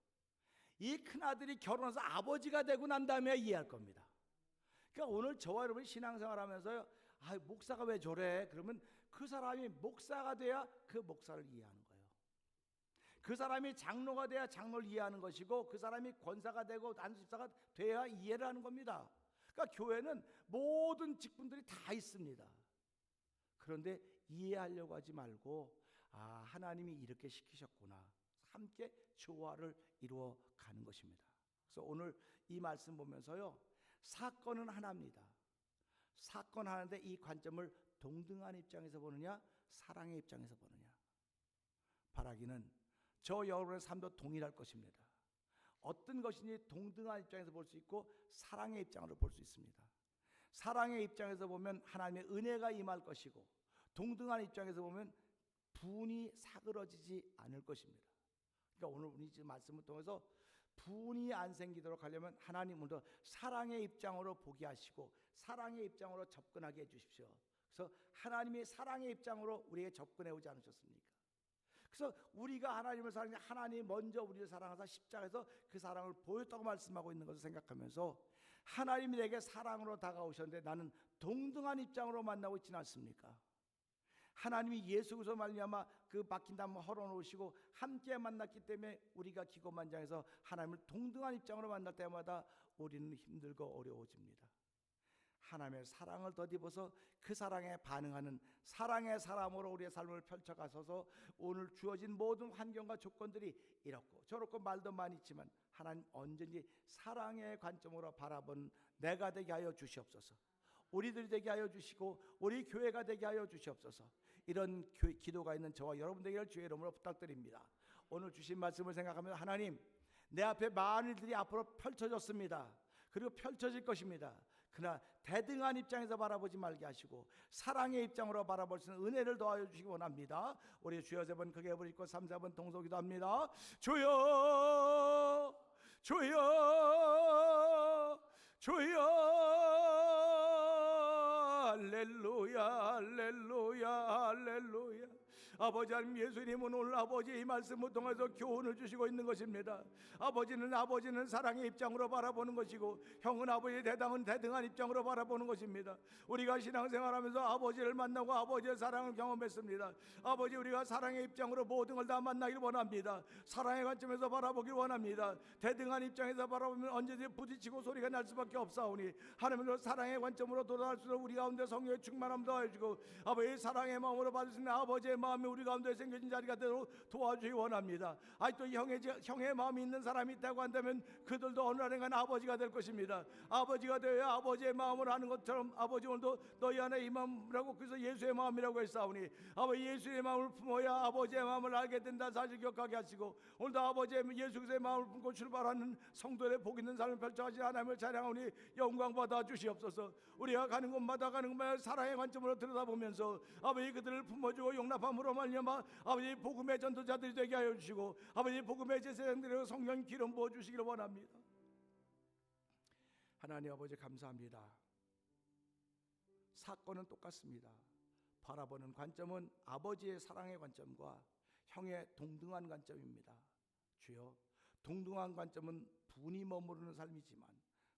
이 큰아들이 결혼해서 아버지가 되고 난 다음에 이해할 겁니다. 그러니까 오늘 저와 여러분이 신앙생활하면서요, 목사가 왜 저래? 그러면 그 사람이 목사가 돼야 그 목사를 이해하는 거예요. 그 사람이 장로가 돼야 장로를 이해하는 것이고, 그 사람이 권사가 되고 안수집사가 돼야 이해를 하는 겁니다. 그러니까 교회는 모든 직분들이 다 있습니다. 그런데 이해하려고 하지 말고, 하나님이 이렇게 시키셨구나, 함께 조화를 이루어 가는 것입니다. 그래서 오늘 이 말씀 보면서요, 사건은 하나입니다. 사건 하나인데 이 관점을 동등한 입장에서 보느냐, 사랑의 입장에서 보느냐. 바라기는 저 여러분의 삶도 동일할 것입니다. 어떤 것인지 동등한 입장에서 볼 수 있고 사랑의 입장으로 볼 수 있습니다. 사랑의 입장에서 보면 하나님의 은혜가 임할 것이고, 동등한 입장에서 보면 분이 사그러지지 않을 것입니다. 그러니까 오늘 우리 지금 말씀을 통해서 분이 안 생기도록 하려면 하나님은 더 사랑의 입장으로 보게 하시고 사랑의 입장으로 접근하게 해주십시오. 그래서 하나님의 사랑의 입장으로 우리에게 접근해 오지 않으셨습니까? 그래서 우리가 하나님을 사랑해, 하나님이 먼저 우리를 사랑하사 십자가에서 그 사랑을 보였다고 말씀하고 있는 것을 생각하면서, 하나님이 내게 사랑으로 다가오셨는데 나는 동등한 입장으로 만나고 있지는 않습니까? 하나님이 예수 그리스도 말미암아 그 막힌 담을 헐어놓으시고 함께 만났기 때문에 우리가 기고만장해서 하나님을 동등한 입장으로 만날 때마다 우리는 힘들고 어려워집니다. 하나님의 사랑을 덧입어서 그 사랑에 반응하는 사랑의 사람으로 우리의 삶을 펼쳐가서서 오늘 주어진 모든 환경과 조건들이 이렇고 저렇고 말도 많이 있지만 하나님 언제든지 사랑의 관점으로 바라본 내가 되게 하여 주시옵소서. 우리들이 되게 하여 주시고 우리 교회가 되게 하여 주시옵소서. 이런 기도가 있는 저와 여러분들에게 주의 이름으로 부탁드립니다. 오늘 주신 말씀을 생각하면, 하나님, 내 앞에 많은 일들이 앞으로 펼쳐졌습니다. 그리고 펼쳐질 것입니다. 그러나 대등한 입장에서 바라보지 말게 하시고 사랑의 입장으로 바라볼 수 있는 은혜를 더하여 주시기 원합니다. 우리 주여 세 번 크게 부르시고 3, 4번 동서기도 합니다. 주여 주여 주여, 할렐루야 할렐루야 할렐루야. 아버지 하나님, 예수님은 오늘 아버지의 이 말씀을 통해서 교훈을 주시고 있는 것입니다. 아버지는 사랑의 입장으로 바라보는 것이고 형은 아버지의 대등한 입장으로 바라보는 것입니다. 우리가 신앙생활하면서 아버지를 만나고 아버지의 사랑을 경험했습니다. 아버지, 우리가 사랑의 입장으로 모든 걸 다 만나길 원합니다. 사랑의 관점에서 바라보길 원합니다. 대등한 입장에서 바라보면 언제든지 부딪히고 소리가 날 수밖에 없사오니 하나님으로 사랑의 관점으로 돌아갈 수 있도록 우리 가운데 성령의 충만함 더하여주고 아버지의 사랑의 마음으로 받을 수 있는 아버지의 마음이 우리 가운데 생겨진 자리가 되도록 도와주기 원합니다. 또 형의 마음이 있는 사람이 있다고 한다면 그들도 어느 날인가 아버지가 될 것입니다. 아버지가 되어야 아버지의 마음을 하는 것처럼 아버지 오늘도 너희 안에 이 마음이라고, 그래서 예수의 마음이라고 했사오니 아버지 예수의 마음을 품어야 아버지의 마음을 알게 된다 사실 기억하게 하시고, 오늘도 아버지의 예수 그리스도의 마음을 품고 출발하는 성도의 복 있는 삶을 펼쳐가신 하나님을 찬양하오니 영광 받아 주시옵소서. 우리가 가는 곳마다 사랑의 관점으로 들여다보면서 아버지 그들을 품어주고 용납함으로 말미암아 아버지 복음의 전도자들이 되게 하여 주시고 아버지 복음의 제사장들에게 성령 기름 부어 주시기를 원합니다. 하나님 아버지 감사합니다. 사건은 똑같습니다. 바라보는 관점은 아버지의 사랑의 관점과 형의 동등한 관점입니다. 주여, 동등한 관점은 분이 머무르는 삶이지만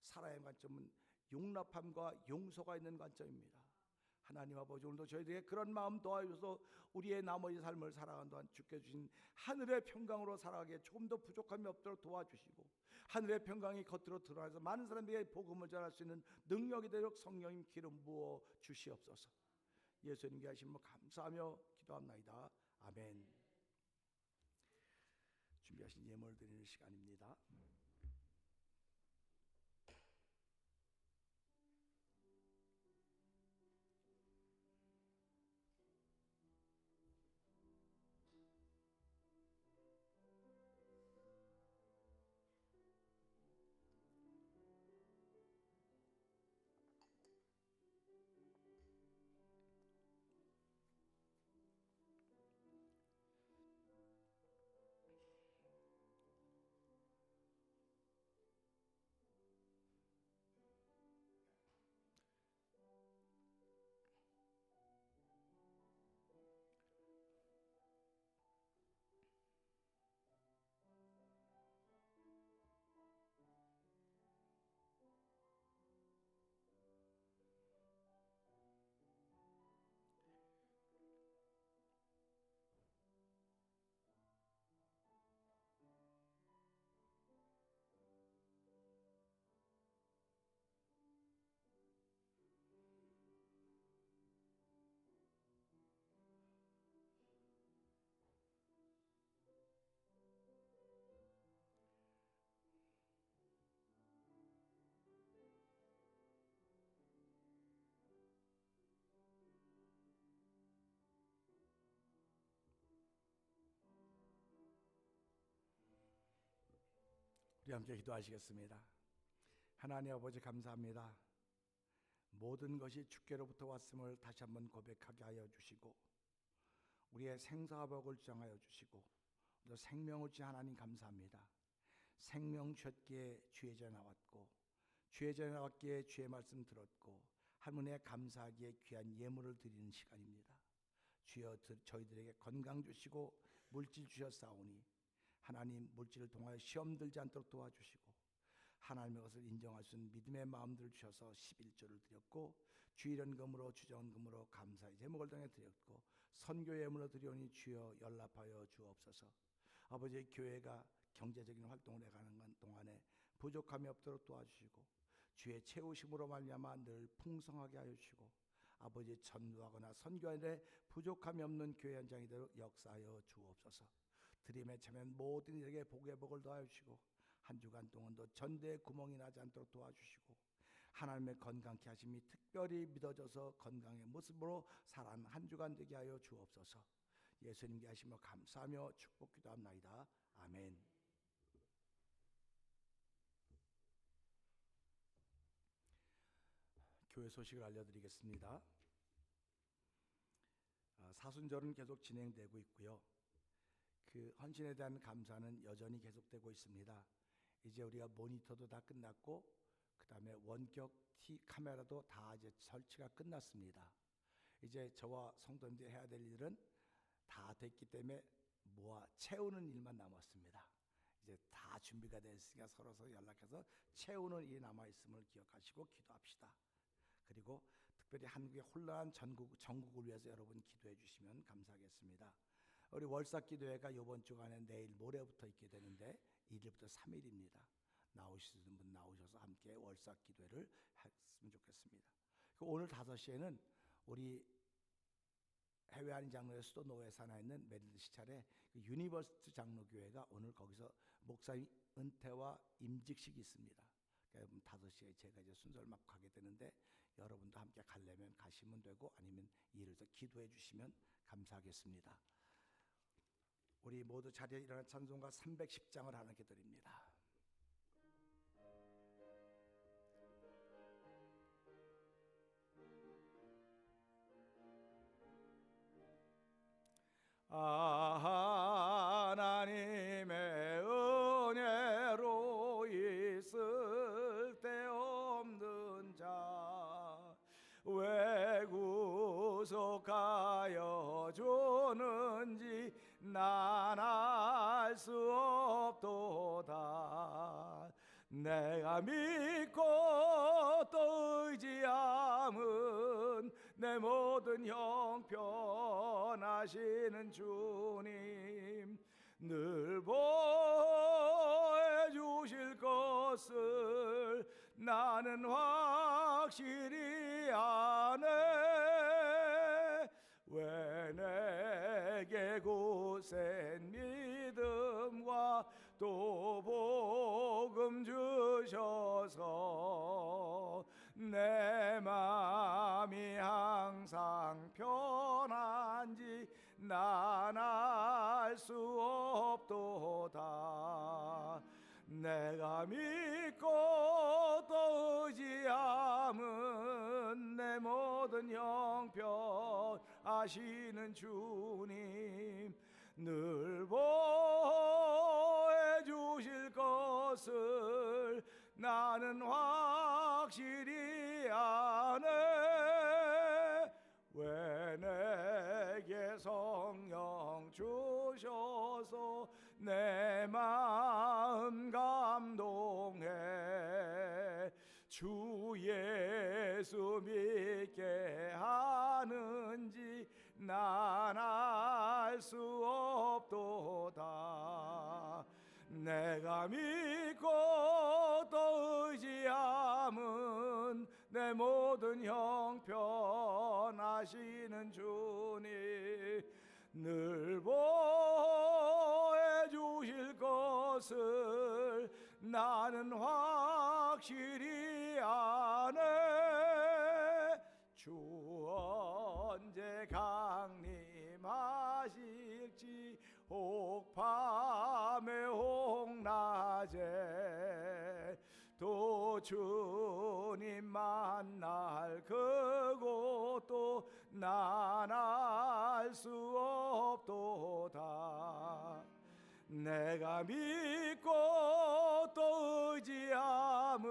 사랑의 관점은 용납함과 용서가 있는 관점입니다. 하나님 아버지, 오늘도 저희들에게 그런 마음 도와주셔서 우리의 나머지 삶을 살아가는 동안 주께 주신 하늘의 평강으로 살아가기에 조금 더 부족함이 없도록 도와주시고 하늘의 평강이 겉으로 드러나서 많은 사람에게 복음을 전할 수 있는 능력이 되도록 성령님 기름 부어 주시옵소서. 예수님께 하심을 감사하며 기도합나이다. 아멘. 준비하신 예물 드리는 시간입니다. 우리 함께 기도하시겠습니다. 하나님 아버지 감사합니다. 모든 것이 주께로부터 왔음을 다시 한번 고백하게 하여 주시고 우리의 생사복을 정하여 주시고 또 생명을 주신 하나님 감사합니다. 생명 주셨기에 주의 전에 나왔고 주의 전에 나왔기에 주의 말씀 들었고 하늘에 감사하기에 귀한 예물을 드리는 시간입니다. 주여 저희들에게 건강 주시고 물질 주셨사오니 하나님 물질을 통하여 시험 들지 않도록 도와주시고 하나님의 것을 인정할 수 있는 믿음의 마음들을 주셔서 11조를 드렸고 주일연금으로 주정금으로 감사의 제목을 통해 드렸고 선교 예물로 드리오니 주여 연락하여 주옵소서. 아버지 교회가 경제적인 활동을 해가는 동안에 부족함이 없도록 도와주시고 주의 채우심으로 말미암아 늘 풍성하게 하여 주시고 아버지 전도하거나 선교하는데 부족함이 없는 교회 현장이 되도록 역사하여 주옵소서. 드림에 참여한 모든 이에게 복의 복을 더하여 주시고 한 주간 동안도 전대에 구멍이 나지 않도록 도와주시고 하나님의 건강케 하심이 특별히 믿어져서 건강의 모습으로 살아가는 한 주간 되게 하여 주옵소서. 예수님께 하시며 감사하며 축복 기도합나이다. 아멘. 교회 소식을 알려드리겠습니다. 사순절은 계속 진행되고 있고요. 그 헌신에 대한 감사는 여전히 계속되고 있습니다. 이제 우리가 모니터도 다 끝났고 그 다음에 원격 카메라도 다 이제 설치가 끝났습니다. 이제 저와 성도님들이 해야 될 일은 다 됐기 때문에 모아 채우는 일만 남았습니다. 이제 다 준비가 됐으니까 서로 연락해서 채우는 일이 남아있음을 기억하시고 기도합시다. 그리고 특별히 한국의 혼란한 전국을 위해서 여러분 기도해 주시면 감사하겠습니다. 우리 월삭기도회가 이번 주간에 내일 모레부터 있게 되는데 1일부터 3일입니다. 나오시는 분 나오셔서 함께 월삭기도회를 했으면 좋겠습니다. 오늘 5시에는 우리 해외 한인 장로회 수도 노회산에 있는 메릴리시 차례 유니버시티 장로교회가 오늘 거기서 목사님 은퇴와 임직식이 있습니다. 그러니까 5시에 제가 이제 순서를 맡고 가게 되는데 여러분도 함께 가려면 가시면 되고 아니면 이일에서 기도해 주시면 감사하겠습니다. 우리 모두 자리에 일어나 찬송가 310장을 하나님께 드립니다. 하나님의 은혜로 있을 데 없는 자 왜 구속하여 주는지 난 알 수 없도다. 내가 믿고 또 의지함은 내 모든 형편하시는 주님 늘 보해 주실 것을 나는 확실히 아네. 왜 내게 굳센 믿음과 또 복음 주셔서 내 마음이 항상 편한지 난 알 수 없도다. 내가 믿고 또 의지함은 내 모든 형편 아시는 주님 늘 보해 주실 것을 나는 확실히 아네. 왜 내게 성령 주셔서 내 마음 감동해 주 예수 믿게 하는지 난 알 수 없도다. 내가 믿고 또 의지함은 내 모든 형편 아시는 주님 늘 보해 주실 것을 나는 확실히 아네. 주 언제 강림하실지 혹 밤에 혹 낮에 주님 만날 그곳도 난 알 수 없도다. 내가 믿고 또 의지함은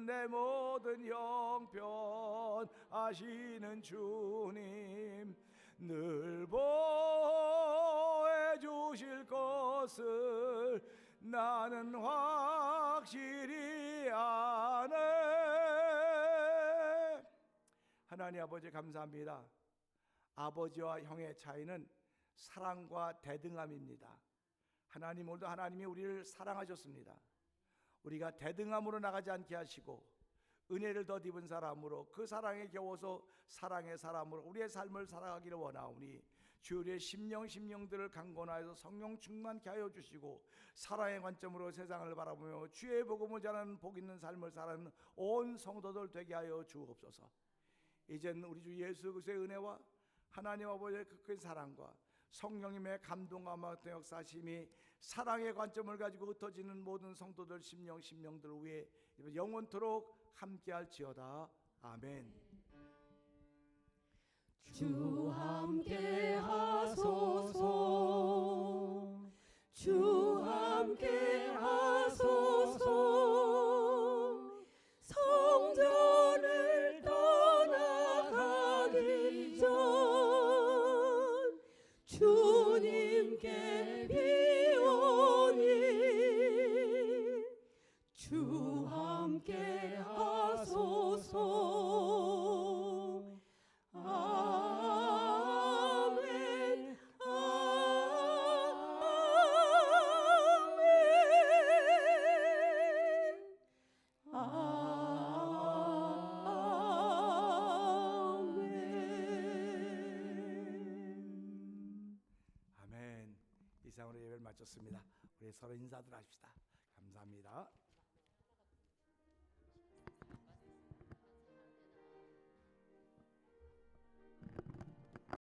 내 모든 형편 아시는 주님 늘 보호해 주실 것을 나는 확실히 아네. 하나님 아버지 감사합니다. 아버지와 형의 차이는 사랑과 대등함입니다. 하나님, 오늘도 하나님이 우리를 사랑하셨습니다. 우리가 대등함으로 나가지 않게 하시고 은혜를 덧입은 사람으로 그 사랑에 겨워서 사랑의 사람으로 우리의 삶을 살아가기를 원하오니 주의 심령들을 강건하여서 성령 충만케 하여 주시고 사랑의 관점으로 세상을 바라보며 주의 복음을 전하는 복 있는 삶을 살아가는 온 성도들 되게 하여 주옵소서. 이젠 우리 주 예수 그리스도의 은혜와 하나님 아버지의 그 사랑과 성령님의 감동과 역사심이 사랑의 관점을 가지고 흩어지는 모든 성도들 심령들 위해 영원토록 함께할지어다. 아멘. 주 함께 하소서. 주 함께 하소서. 성전을 떠나가기 전 주님께 비오니 주 함께 하소서. 아멘. 아멘. 이상으로 예배를 마쳤습니다. 우리 서로 인사들 합시다. 감사합니다.